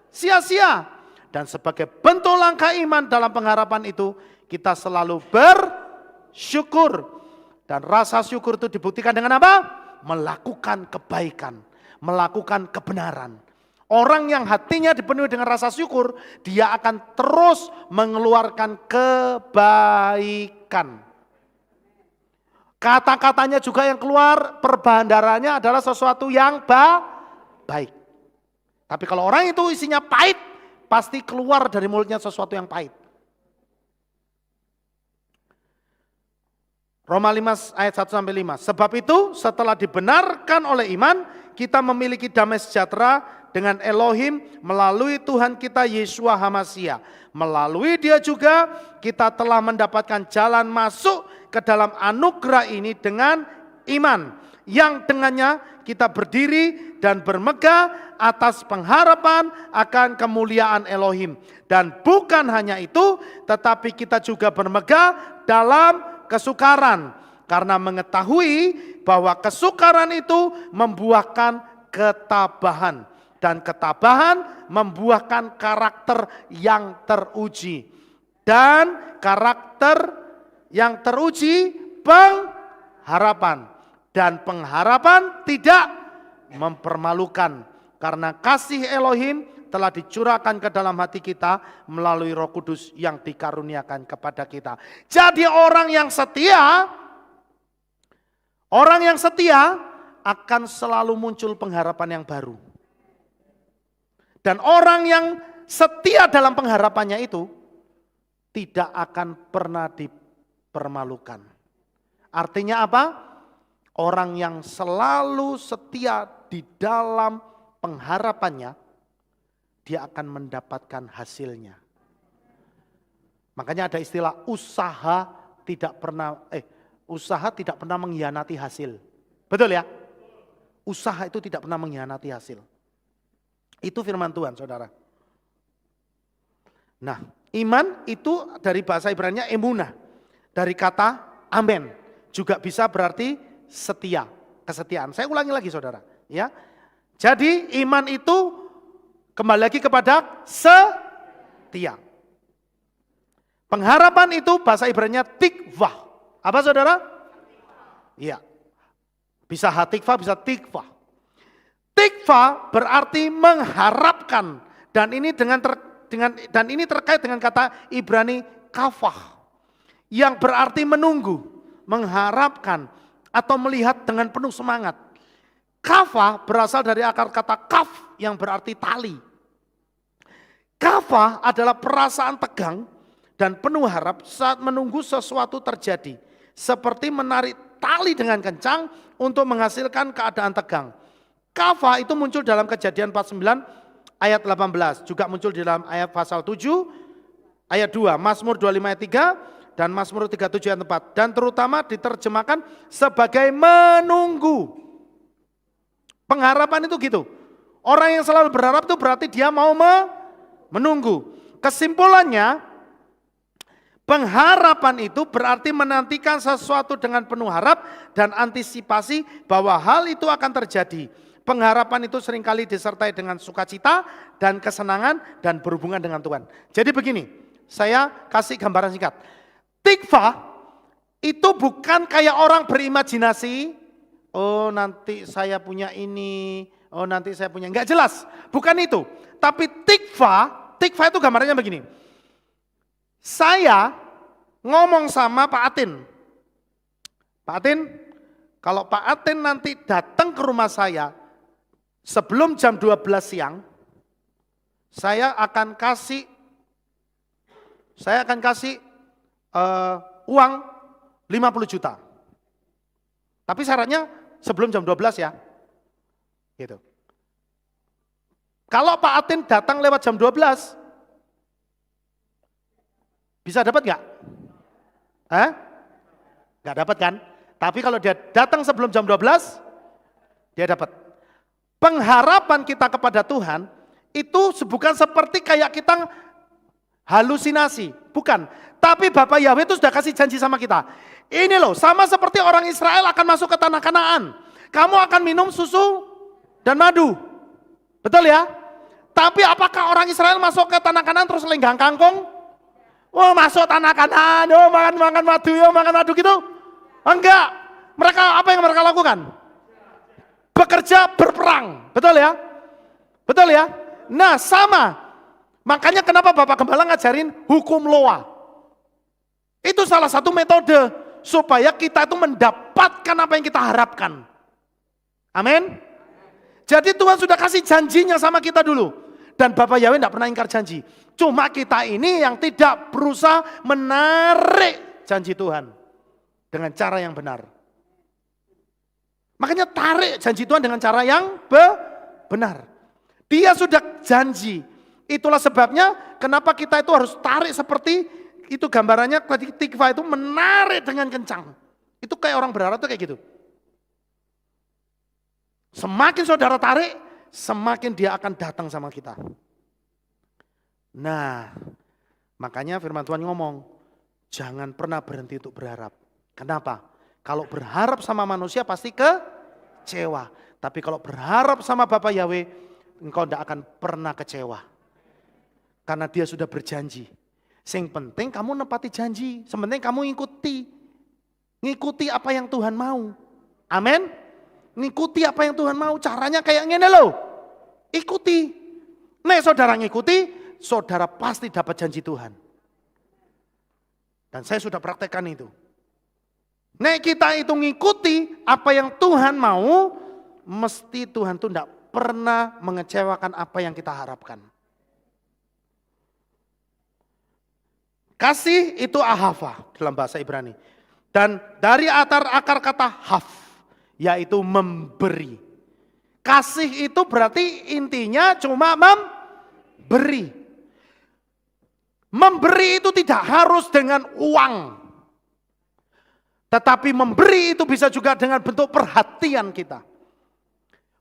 sia-sia. Dan sebagai bentuk langkah iman dalam pengharapan itu, kita selalu bersyukur. Dan rasa syukur itu dibuktikan dengan apa? Melakukan kebaikan, melakukan kebenaran. Orang yang hatinya dipenuhi dengan rasa syukur, dia akan terus mengeluarkan kebaikan. Kata-katanya juga yang keluar, perbandarannya adalah sesuatu yang baik. Tapi kalau orang itu isinya pahit, pasti keluar dari mulutnya sesuatu yang pahit. Roma 5 ayat 1-5. Sebab itu setelah dibenarkan oleh iman, kita memiliki damai sejahtera dengan Elohim melalui Tuhan kita Yeshua HaMashiach. Melalui dia juga kita telah mendapatkan jalan masuk ke dalam anugerah ini dengan iman. Yang dengannya kita berdiri dan bermegah atas pengharapan akan kemuliaan Elohim. Dan bukan hanya itu, tetapi kita juga bermegah dalam kesukaran. Karena mengetahui bahwa kesukaran itu membuahkan ketabahan. Dan ketabahan membuahkan karakter yang teruji. Dan karakter yang teruji pengharapan. Dan pengharapan tidak mempermalukan. Karena kasih Elohim telah dicurahkan ke dalam hati kita melalui Roh Kudus yang dikaruniakan kepada kita. Jadi orang yang setia akan selalu muncul pengharapan yang baru. Dan orang yang setia dalam pengharapannya itu tidak akan pernah dipermalukan. Artinya apa? Orang yang selalu setia di dalam pengharapannya, dia akan mendapatkan hasilnya. Makanya ada istilah usaha tidak pernah mengkhianati hasil. Betul ya? Usaha itu tidak pernah mengkhianati hasil. Itu firman Tuhan, saudara. Nah, iman itu dari bahasa Ibrani-nya emunah. Dari kata amen. Juga bisa berarti setia, kesetiaan. Saya ulangi lagi, saudara. Ya, jadi iman itu kembali lagi kepada setia. Pengharapan itu bahasa Ibrani-nya tikvah. Apa, saudara? Iya. Bisa hatikvah, bisa tikvah. Tikvah berarti mengharapkan, dan ini terkait dengan kata Ibrani kafah, yang berarti menunggu, mengharapkan atau melihat dengan penuh semangat. Kafah berasal dari akar kata kaf yang berarti tali. Kafah adalah perasaan tegang dan penuh harap saat menunggu sesuatu terjadi. Seperti menarik tali dengan kencang untuk menghasilkan keadaan tegang. Kafah itu muncul dalam Kejadian 49 ayat 18. Juga muncul di dalam ayat pasal 7 ayat 2. Mazmur 25 ayat 3 dan Mazmur 37 ayat 4. Dan terutama diterjemahkan sebagai menunggu. Pengharapan itu gitu. Orang yang selalu berharap itu berarti dia mau menunggu. Kesimpulannya, pengharapan itu berarti menantikan sesuatu dengan penuh harap dan antisipasi bahwa hal itu akan terjadi. Pengharapan itu seringkali disertai dengan sukacita dan kesenangan dan berhubungan dengan Tuhan. Jadi begini, saya kasih gambaran singkat. Tikvah itu bukan kayak orang berimajinasi, oh nanti saya punya ini, oh nanti saya punya, enggak jelas. Bukan itu. Tapi tikvah itu gambarannya begini. Saya ngomong sama Pak Atin. Pak Atin, kalau Pak Atin nanti datang ke rumah saya sebelum jam 12 siang, saya akan kasih uang 50 juta. Tapi syaratnya sebelum jam 12 ya. Gitu. Kalau Pak Atin datang lewat jam 12, bisa dapat nggak? Nggak dapat kan? Tapi kalau dia datang sebelum jam 12, dia dapat. Pengharapan kita kepada Tuhan itu bukan seperti kayak kita halusinasi, bukan. Tapi Bapak Yahweh itu sudah kasih janji sama kita. Ini loh, sama seperti orang Israel akan masuk ke tanah Kanaan. Kamu akan minum susu dan madu. Betul ya? Tapi apakah orang Israel masuk ke tanah Kanaan terus lenggang kangkung? Oh masuk tanah Kanaan, oh makan madu gitu? Enggak. Mereka apa yang mereka lakukan? Bekerja, berperang. Betul ya? Betul ya? Nah sama. Makanya kenapa Bapak Gembala ngajarin hukum Loa. Itu salah satu metode supaya kita itu mendapatkan apa yang kita harapkan. Amin. Jadi Tuhan sudah kasih janjinya sama kita dulu. Dan Bapak Yahweh tidak pernah ingkar janji. Cuma kita ini yang tidak berusaha menarik janji Tuhan dengan cara yang benar. Makanya tarik janji Tuhan dengan cara yang benar. Dia sudah janji. Itulah sebabnya kenapa kita itu harus tarik seperti itu gambarannya tikvah itu menarik dengan kencang. Itu kayak orang berharap tuh kayak gitu. Semakin saudara tarik, semakin dia akan datang sama kita. Nah, makanya firman Tuhan ngomong, jangan pernah berhenti untuk berharap. Kenapa? Kalau berharap sama manusia pasti kecewa. Tapi kalau berharap sama Bapak Yahweh, engkau tidak akan pernah kecewa. Karena dia sudah berjanji. Yang penting kamu nepati janji, sementing kamu ngikuti apa yang Tuhan mau. Amin. Ngikuti apa yang Tuhan mau, caranya kayak gini loh. Ikuti. Nek saudara ngikuti, saudara pasti dapat janji Tuhan. Dan saya sudah praktekkan itu. Nek kita itu ngikuti apa yang Tuhan mau, mesti Tuhan itu pernah mengecewakan apa yang kita harapkan. Kasih itu ahava dalam bahasa Ibrani. Dan dari akar kata haf, yaitu memberi. Kasih itu berarti intinya cuma memberi. Memberi itu tidak harus dengan uang. Tetapi memberi itu bisa juga dengan bentuk perhatian kita.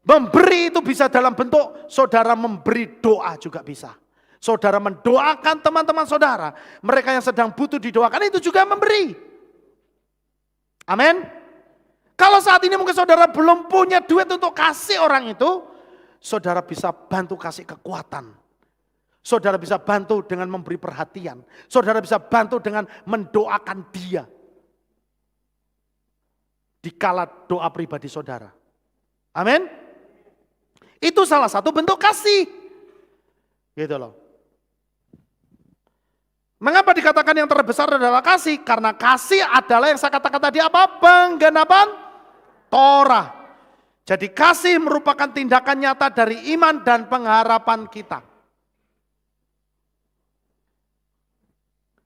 Memberi itu bisa dalam bentuk saudara memberi doa juga bisa. Saudara mendoakan teman-teman saudara. Mereka yang sedang butuh didoakan itu juga memberi. Amin. Kalau saat ini mungkin saudara belum punya duit untuk kasih orang itu, saudara bisa bantu kasih kekuatan. Saudara bisa bantu dengan memberi perhatian. Saudara bisa bantu dengan mendoakan dia. Dikala doa pribadi saudara. Amin. Itu salah satu bentuk kasih. Gitu loh. Mengapa dikatakan yang terbesar adalah kasih? Karena kasih adalah yang saya katakan tadi apa? Penggenapan Torah. Jadi kasih merupakan tindakan nyata dari iman dan pengharapan kita.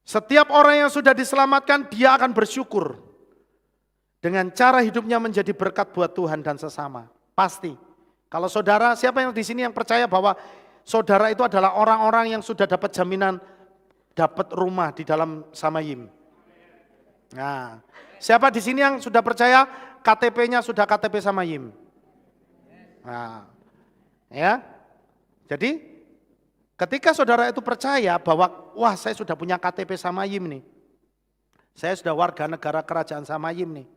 Setiap orang yang sudah diselamatkan, dia akan bersyukur. Dengan cara hidupnya menjadi berkat buat Tuhan dan sesama. Pasti. Kalau saudara, siapa yang di sini yang percaya bahwa saudara itu adalah orang-orang yang sudah dapat jaminan dapat rumah di dalam Samayim. Nah, siapa di sini yang sudah percaya KTP-nya sudah KTP Samayim? Nah, ya. Jadi ketika saudara itu percaya bahwa wah saya sudah punya KTP Samayim nih. Saya sudah warga negara kerajaan Samayim nih.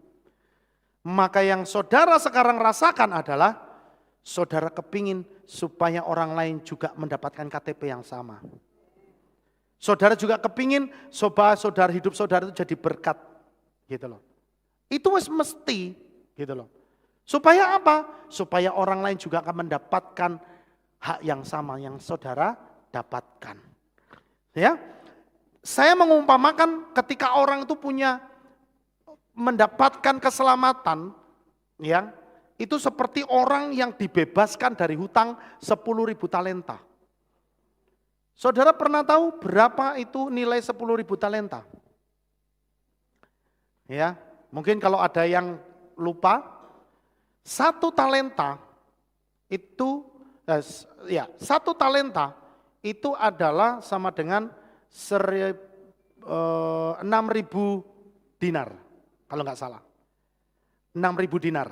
Maka yang saudara sekarang rasakan adalah saudara kepingin supaya orang lain juga mendapatkan KTP yang sama. Saudara juga kepingin saudara hidup saudara itu jadi berkat, gitu loh. Itu mesti, gitu loh. Supaya apa? Supaya orang lain juga akan mendapatkan hak yang sama yang saudara dapatkan. Ya, saya mengumpamakan ketika orang itu mendapatkan keselamatan, ya, itu seperti orang yang dibebaskan dari hutang 10.000 talenta. Saudara pernah tahu berapa itu nilai 10.000 talenta? Ya, mungkin kalau ada yang lupa, 1 talenta itu, 1 talenta itu adalah sama dengan 6.000 dinar, kalau nggak salah. 6.000 dinar.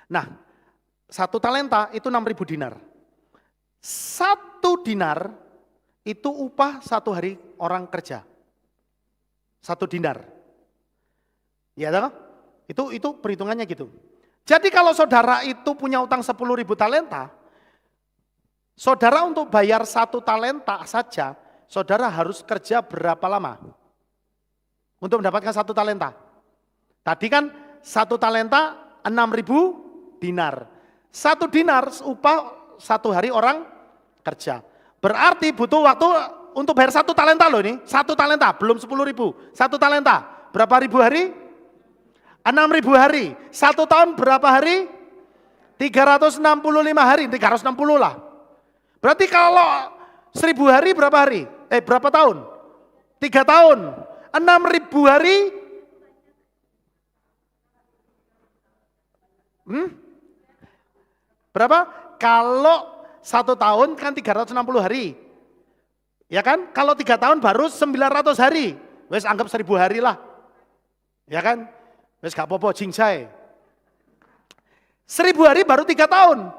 Nah, 1 talenta itu 6.000 dinar. 1 dinar itu upah 1 hari orang kerja. 1 dinar. Ya toh? Itu perhitungannya gitu. Jadi kalau saudara itu punya utang 10.000 talenta, saudara untuk bayar 1 talenta saja, saudara harus kerja berapa lama? Untuk mendapatkan 1 talenta. Tadi kan 1 talenta 6.000 dinar. 1 dinar upah 1 hari orang kerja. Berarti butuh waktu untuk bayar 1 talenta loh ini. 1 talenta, belum 10.000. 1 talenta, berapa ribu hari? 6.000 hari. 1 tahun berapa hari? 365 hari, 360 lah. Berarti kalau 1.000 hari berapa hari? Berapa tahun? 3 tahun. 6.000 hari. Berapa? Kalau 1 tahun kan 360 hari. Ya kan? Kalau 3 tahun baru 900 hari. Wes anggap 1.000 hari lah. Ya kan? Wes gak apa-apa, cincai. 1.000 hari baru 3 tahun.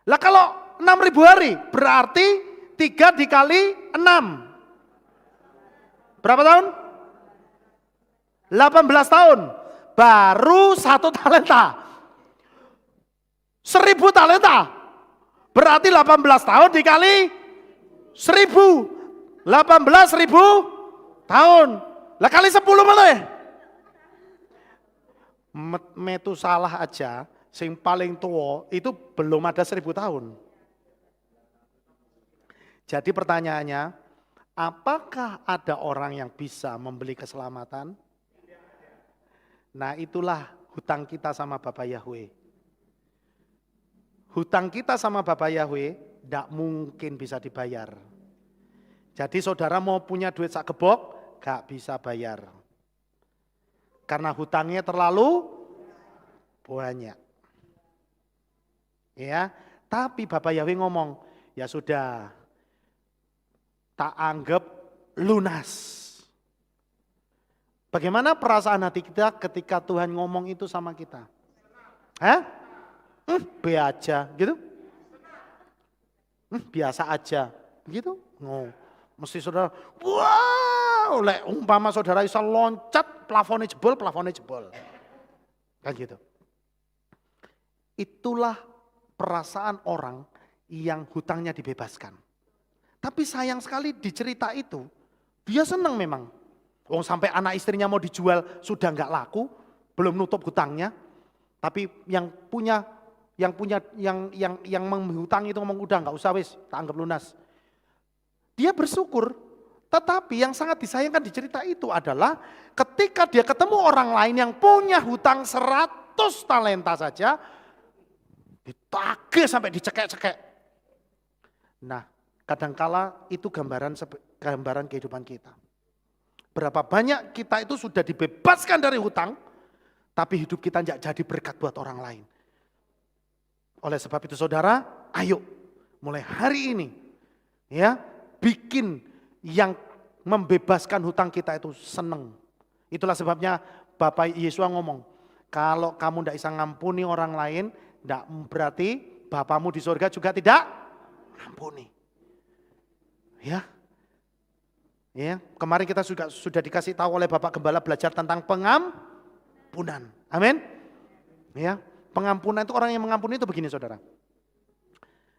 Lah kalau 6.000 hari berarti 3 dikali 6. Berapa tahun? 18 tahun. Baru 1 talenta. 1.000 talenta. Berarti 18 tahun dikali 1.000. 18.000 tahun. Lah kali 10 malah ya. Metusalah aja, sing paling tua itu belum ada 1.000 tahun. Jadi pertanyaannya, apakah ada orang yang bisa membeli keselamatan? Nah itulah hutang kita sama Bapak Yahweh. hutang kita sama Bapak Yahweh tidak mungkin bisa dibayar. Jadi saudara mau punya duit sak gebok, gak bisa bayar. Karena hutangnya terlalu banyak. Ya, tapi Bapak Yahweh ngomong, ya sudah, tak anggap lunas. Bagaimana perasaan hati kita ketika Tuhan ngomong itu sama kita? Hah? Be aja, gitu? Biasa aja, begitu? No. Mesti saudara, wow, umpama saudara bisa loncat, plafonnya jebol. Kan gitu. Itulah perasaan orang yang hutangnya dibebaskan. Tapi sayang sekali di cerita itu, dia senang memang. Sampai anak istrinya mau dijual sudah nggak laku, belum nutup hutangnya. Tapi yang menghutang itu ngomong udah nggak usah wis, tak anggap lunas. Dia bersyukur, tetapi yang sangat disayangkan di cerita itu adalah ketika dia ketemu orang lain yang punya hutang 100 talenta saja, ditagih sampai dicekek-cekek. Nah, kadangkala itu gambaran kehidupan kita. Berapa banyak kita itu sudah dibebaskan dari hutang, tapi hidup kita tidak jadi berkat buat orang lain. Oleh sebab itu saudara, ayo mulai hari ini ya bikin yang membebaskan hutang kita itu seneng. Itulah sebabnya Bapak Yesus ngomong, kalau kamu tidak bisa ngampuni orang lain, tidak berarti Bapamu di surga juga tidak ngampuni. Ya, kemarin kita sudah dikasih tahu oleh Bapak Gembala belajar tentang pengampunan. Amin. Ya, pengampunan itu orang yang mengampuni itu begini saudara.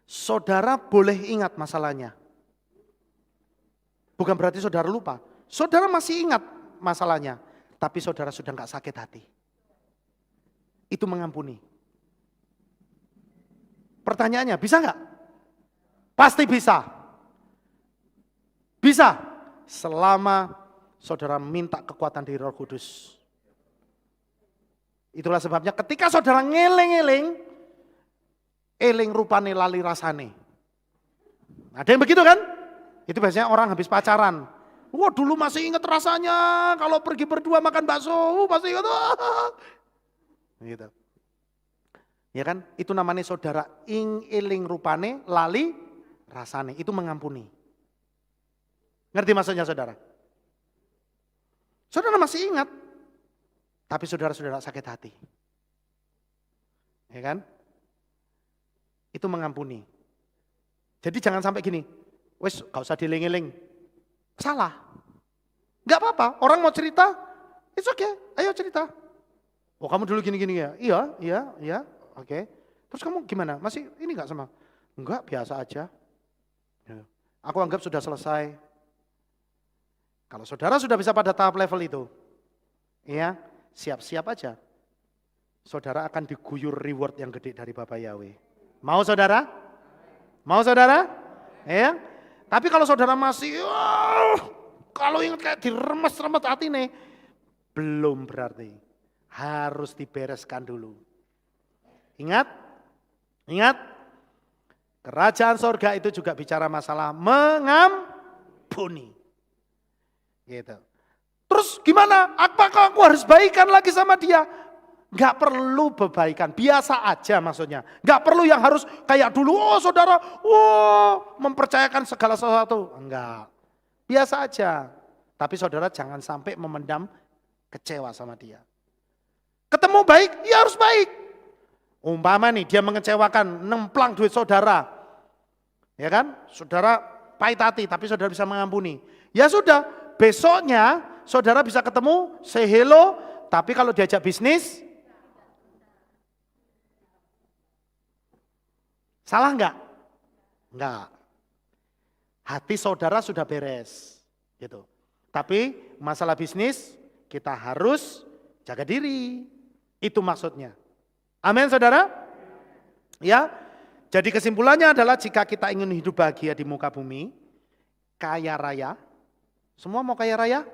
Saudara boleh ingat masalahnya. Bukan berarti saudara lupa. Saudara masih ingat masalahnya, tapi saudara sudah nggak sakit hati. Itu mengampuni. Pertanyaannya, bisa nggak? Pasti bisa. Bisa. Selama saudara minta kekuatan dari Roh Kudus. Itulah sebabnya ketika saudara ngeling-eling, eling rupane lali rasane. Ada yang begitu kan? Itu biasanya orang habis pacaran. Wah dulu masih ingat rasanya, kalau pergi berdua makan bakso, pasti ingat. Gitu. Ya kan? Itu namanya saudara eling rupane lali rasane. Itu mengampuni. Ngerti maksudnya saudara? Saudara masih ingat, tapi saudara sakit hati. Ya kan? Itu mengampuni. Jadi jangan sampai gini, wes gak usah dieling-eling. Salah. Gak apa-apa, orang mau cerita, it's okay, ayo cerita. Oh kamu dulu gini-gini ya? Iya, oke. Terus kamu gimana? Masih ini gak sama? Enggak, biasa aja. Aku anggap sudah selesai. Kalau saudara sudah bisa pada tahap level itu, ya siap-siap aja. Saudara akan diguyur reward yang gede dari Bapak Yahweh. Mau saudara? Mau saudara? Ya. Tapi kalau saudara masih, kalau ingat kayak diremes-remes hati nih, belum berarti. Harus dibereskan dulu. Ingat? Kerajaan sorga itu juga bicara masalah mengampuni. Gitu. Terus gimana? Apakah aku harus baikan lagi sama dia? Gak perlu berbaikan, biasa aja maksudnya. Gak perlu yang harus kayak dulu, saudara, mempercayakan segala sesuatu. Enggak, biasa aja. Tapi saudara jangan sampai memendam kecewa sama dia. Ketemu baik, ya harus baik. Umpama nih dia mengecewakan, nemplang duit saudara. Ya kan, saudara pahit hati tapi saudara bisa mengampuni. Ya sudah, besoknya saudara bisa ketemu, say hello, tapi kalau diajak bisnis, salah enggak? Enggak. Hati saudara sudah beres, gitu. Tapi masalah bisnis kita harus jaga diri. Itu maksudnya. Amin saudara? Ya. Jadi kesimpulannya adalah jika kita ingin hidup bahagia di muka bumi, kaya raya. Semua mau kaya raya?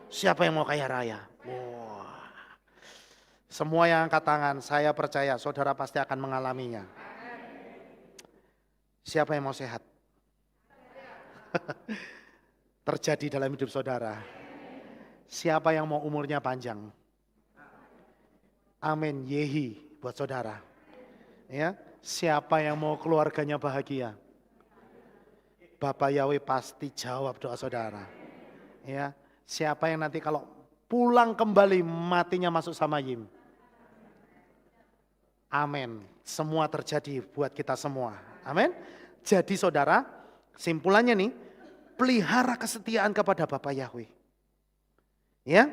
Siapa yang mau kaya raya? Wah. Semua yang angkat tangan, saya percaya saudara pasti akan mengalaminya. Siapa yang mau sehat? Terjadi dalam hidup saudara. Siapa yang mau umurnya panjang? Amin, yehi buat saudara. Ya, siapa yang mau keluarganya bahagia? Bapak Yahweh pasti jawab doa saudara. Ya, siapa yang nanti kalau pulang kembali matinya masuk Samayim? Amin. Semua terjadi buat kita semua. Amin. Jadi saudara, simpulannya nih, pelihara kesetiaan kepada Bapak Yahweh. Ya,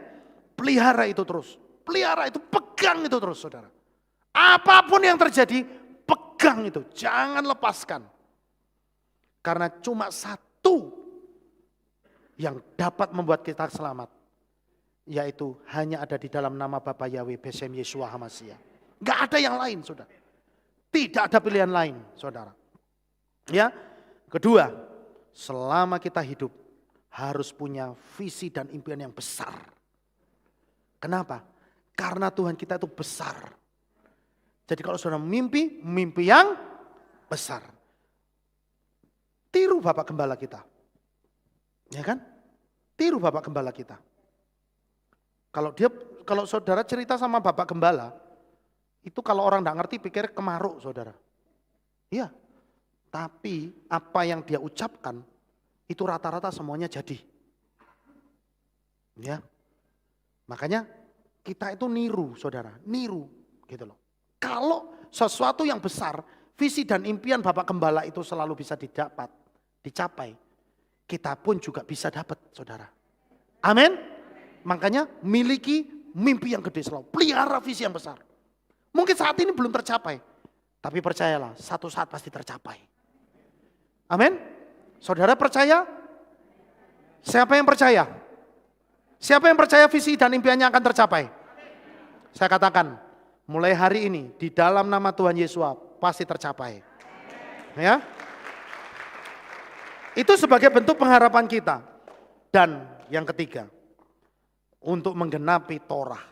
pelihara itu terus. Pelihara itu, pegang itu terus saudara. Apapun yang terjadi, pegang itu. Jangan lepaskan. Karena cuma satu yang dapat membuat kita selamat. Yaitu hanya ada di dalam nama Bapa Yahweh, Besem Yeshua HaMashiach. Gak ada yang lain saudara. Tidak ada pilihan lain saudara. Ya, kedua, selama kita hidup harus punya visi dan impian yang besar. Kenapa? Karena Tuhan kita itu besar. Jadi kalau saudara mimpi, mimpi yang besar. Tiru Bapak Gembala kita. Ya kan? Tiru Bapak Gembala kita. Kalau saudara cerita sama Bapak Gembala, itu kalau orang tidak ngerti pikir kemaruk saudara. Iya. Tapi apa yang dia ucapkan itu rata-rata semuanya jadi. Ya. Makanya kita itu niru saudara, niru gitu loh. Kalau sesuatu yang besar, visi dan impian Bapak Gembala itu selalu bisa dicapai. Kita pun juga bisa dapat saudara. Amin. Makanya miliki mimpi yang gede selalu. Pelihara visi yang besar. Mungkin saat ini belum tercapai. Tapi percayalah, satu saat pasti tercapai. Amin. Saudara percaya? Siapa yang percaya? Siapa yang percaya visi dan impiannya akan tercapai? Saya katakan, mulai hari ini di dalam nama Tuhan Yesus pasti tercapai. Ya. Itu sebagai bentuk pengharapan kita. Dan yang ketiga, untuk menggenapi Torah,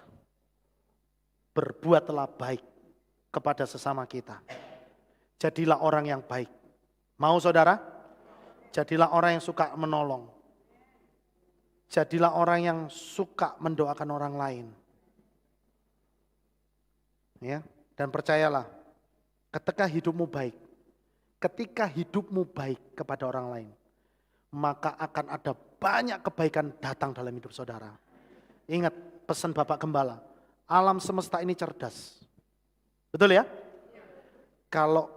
berbuatlah baik kepada sesama kita. Jadilah orang yang baik. Mau saudara? Jadilah orang yang suka menolong. Jadilah orang yang suka mendoakan orang lain. Ya, dan percayalah, ketika hidupmu baik kepada orang lain, maka akan ada banyak kebaikan datang dalam hidup saudara. Ingat pesan Bapak Gembala, alam semesta ini cerdas. Betul ya? Kalau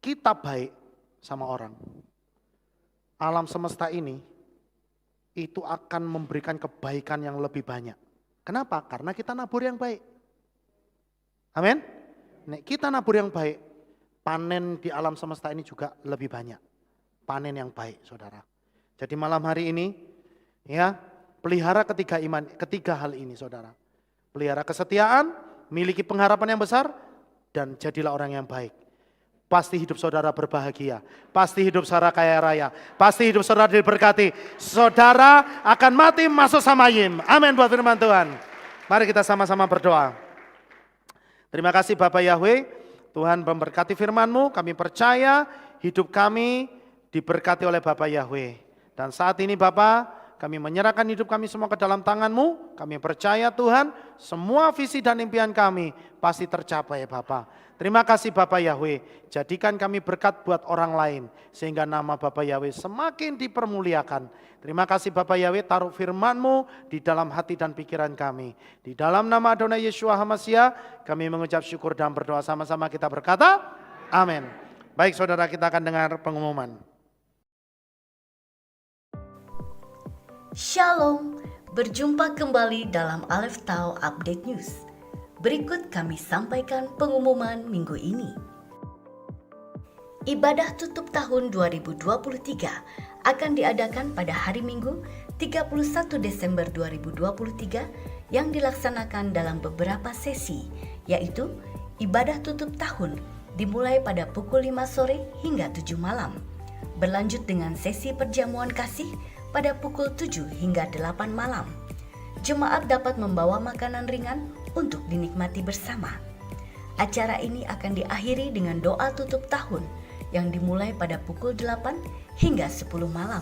kita baik sama orang, alam semesta ini itu akan memberikan kebaikan yang lebih banyak. Kenapa? Karena kita nabur yang baik. Amin. Nek kita nabur yang baik, panen di alam semesta ini juga lebih banyak. Panen yang baik, saudara. Jadi malam hari ini, ya, pelihara ketiga hal ini, saudara. Pelihara kesetiaan, miliki pengharapan yang besar, dan jadilah orang yang baik. Pasti hidup saudara berbahagia. Pasti hidup saudara kaya raya. Pasti hidup saudara diberkati. Saudara akan mati masuk Samayim. Amin buat firman Tuhan. Mari kita sama-sama berdoa. Terima kasih Bapak Yahweh. Tuhan memberkati firman-Mu. Kami percaya hidup kami diberkati oleh Bapak Yahweh. Dan saat ini Bapak, kami menyerahkan hidup kami semua ke dalam tangan-Mu. Kami percaya Tuhan, semua visi dan impian kami pasti tercapai Bapak. Terima kasih Bapak Yahweh, jadikan kami berkat buat orang lain, sehingga nama Bapak Yahweh semakin dipermuliakan. Terima kasih Bapak Yahweh, taruh firman-Mu di dalam hati dan pikiran kami. Di dalam nama Adonai Yeshua HaMashiach, kami mengucap syukur dan berdoa sama-sama kita berkata, amin. Baik saudara, kita akan dengar pengumuman. Shalom, berjumpa kembali dalam Aleph Tau Update News. Berikut kami sampaikan pengumuman minggu ini. Ibadah tutup tahun 2023 akan diadakan pada hari Minggu 31 Desember 2023 yang dilaksanakan dalam beberapa sesi, yaitu ibadah tutup tahun dimulai pada pukul 5 sore hingga 7 malam, berlanjut dengan sesi perjamuan kasih pada pukul 7 hingga 8 malam. Jemaat dapat membawa makanan ringan untuk dinikmati bersama. Acara ini akan diakhiri dengan doa tutup tahun yang dimulai pada pukul 8 hingga 10 malam.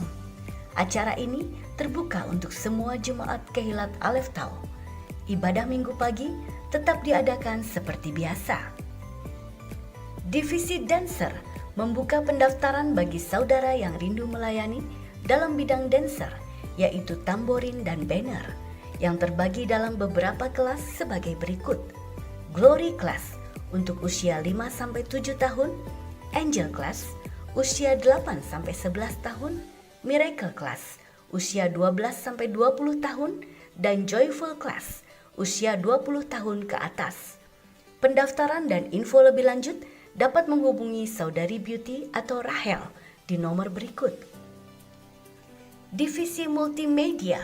Acara ini terbuka untuk semua jemaat Kehilat Aleph Tau. Ibadah minggu pagi tetap diadakan seperti biasa. Divisi Dancer membuka pendaftaran bagi saudara yang rindu melayani dalam bidang dancer, yaitu tamborin dan banner, yang terbagi dalam beberapa kelas sebagai berikut. Glory Class untuk usia 5-7 tahun, Angel Class usia 8-11 tahun, Miracle Class usia 12-20 tahun, dan Joyful Class usia 20 tahun ke atas. Pendaftaran dan info lebih lanjut dapat menghubungi Saudari Beauty atau Rahel di nomor berikut. Divisi Multimedia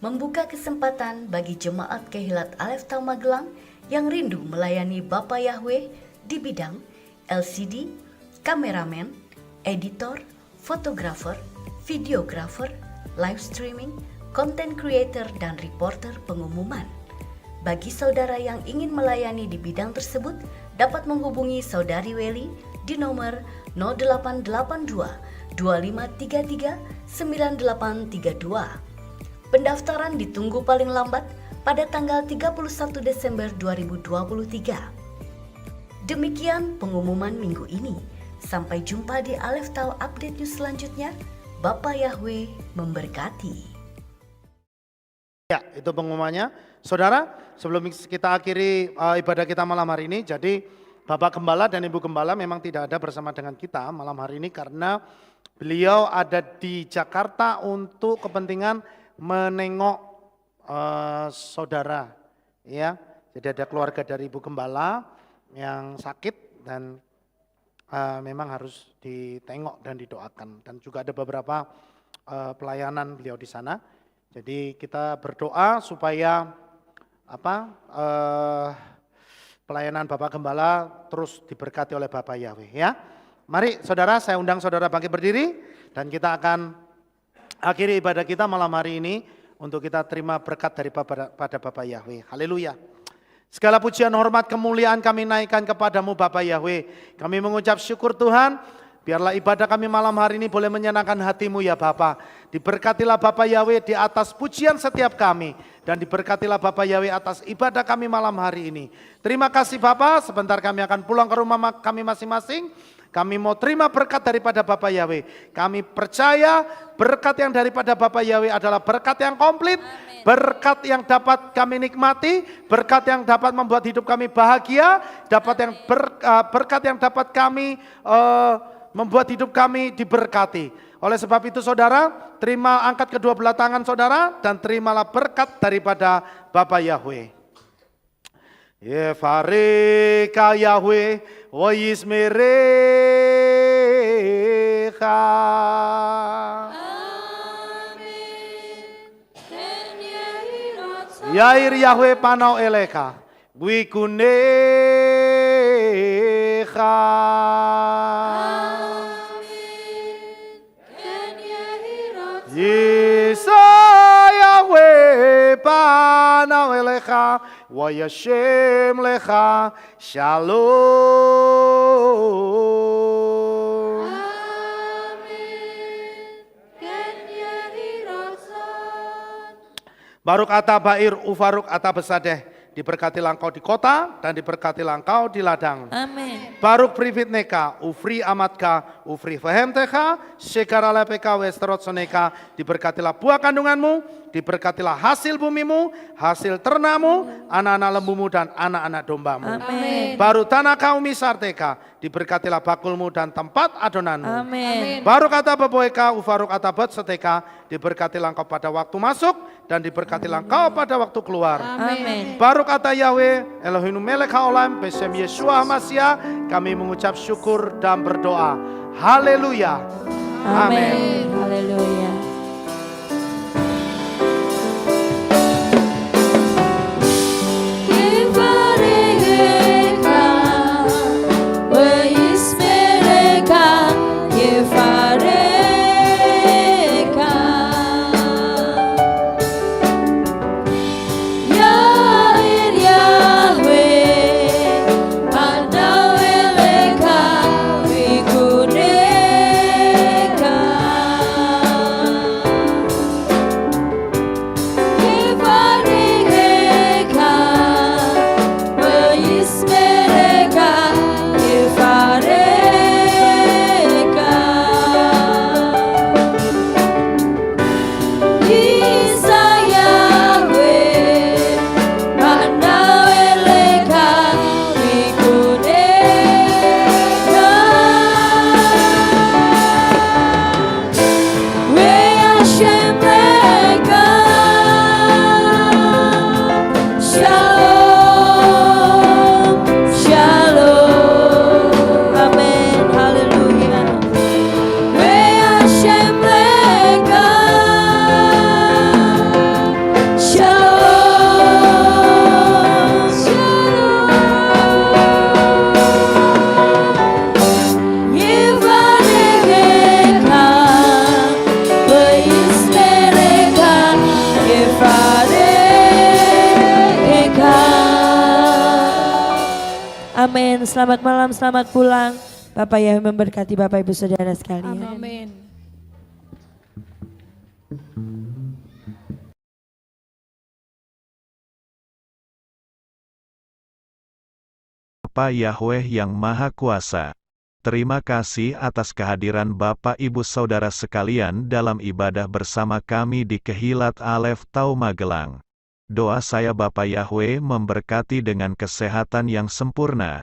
membuka kesempatan bagi jemaat Kehilat Aleph Tau Magelang yang rindu melayani Bapa Yahweh di bidang LCD, kameramen, editor, fotografer, videografer, live streaming, content creator, dan reporter pengumuman. Bagi saudara yang ingin melayani di bidang tersebut, dapat menghubungi Saudari Weli di nomor 0882 2533 9832. Pendaftaran ditunggu paling lambat pada tanggal 31 Desember 2023. Demikian pengumuman minggu ini. Sampai jumpa di Aleph Tau Update News selanjutnya. Bapa Yahweh memberkati. Ya, itu pengumumannya. Saudara, sebelum kita akhiri ibadah kita malam hari ini, jadi Bapak Gembala dan Ibu Gembala memang tidak ada bersama dengan kita malam hari ini karena beliau ada di Jakarta untuk kepentingan menengok saudara. Ya, jadi ada keluarga dari Ibu Gembala yang sakit dan memang harus ditengok dan didoakan, dan juga ada beberapa pelayanan beliau di sana. Jadi kita berdoa supaya pelayanan Bapak Gembala terus diberkati oleh Bapak Yahweh, ya. Mari saudara, saya undang saudara bangkit berdiri dan kita akan akhiri ibadah kita malam hari ini untuk kita terima berkat daripada Bapak Yahweh. Haleluya. Segala pujian, hormat, kemuliaan kami naikkan kepadamu Bapak Yahweh. Kami mengucap syukur Tuhan, biarlah ibadah kami malam hari ini boleh menyenangkan hatimu ya Bapa. Diberkatilah Bapak Yahweh di atas pujian setiap kami. Dan diberkatilah Bapak Yahweh atas ibadah kami malam hari ini. Terima kasih Bapak, sebentar kami akan pulang ke rumah kami masing-masing. Kami mau terima berkat daripada Bapak Yahweh. Kami percaya berkat yang daripada Bapak Yahweh adalah berkat yang komplit. Amin. Berkat yang dapat kami nikmati. Berkat yang dapat membuat hidup kami bahagia. Berkat yang dapat kami membuat hidup kami diberkati. Oleh sebab itu saudara, angkat kedua belah tangan saudara dan terimalah berkat daripada Bapak Yahweh. Yefareka Yahweh wa yismerecha. Yair Yahweh panau eleka wikunecha. Yisa Yahweh panau elecha wa yashem lecha shalom. Baruk ata bair ufaruk ata besadeh. Diberkatilah engkau di kota dan diberkatilah engkau di ladang. Amin. Baruk privit neka, ufri amatka, ufri fahemtecha, shekaralapeka westerotsoneka. Diberkatilah buah kandunganmu, diberkatilah hasil bumimu, hasil ternamu, anak-anak lembumu dan anak-anak dombamu. Amin. Baru tanah kau misarteka, diberkatilah bakulmu dan tempat adonanmu. Amin. Baru kata beboeka, ufaruk kata seteka, diberkatilah engkau pada waktu masuk dan diberkatilah engkau pada waktu keluar. Amin. Baru kata Yahweh, Elohim melek haolam, besem Yeshua Masya, kami mengucap syukur dan berdoa. Haleluya. Amin. Haleluya. Good Amin. Selamat malam, selamat pulang. Bapak Yahweh memberkati Bapak Ibu Saudara sekalian. Amin. Bapa Yahweh yang Maha Kuasa, terima kasih atas kehadiran Bapak Ibu Saudara sekalian dalam ibadah bersama kami di Kehilat Alef Tau Magelang. Doa saya Bapa Yahweh memberkati dengan kesehatan yang sempurna,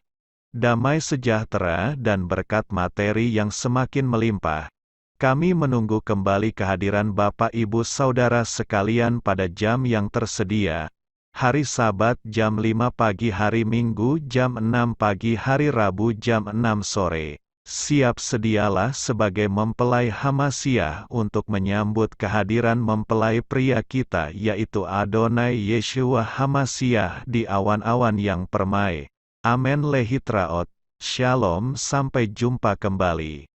damai sejahtera dan berkat materi yang semakin melimpah. Kami menunggu kembali kehadiran Bapak Ibu Saudara sekalian pada jam yang tersedia. Hari Sabat jam 5 pagi, hari Minggu jam 6 pagi, hari Rabu jam 6 sore. Siap sedialah sebagai mempelai Hamasiah untuk menyambut kehadiran mempelai pria kita yaitu Adonai Yeshua Hamasiah di awan-awan yang permai. Amen lehitraot. Shalom, sampai jumpa kembali.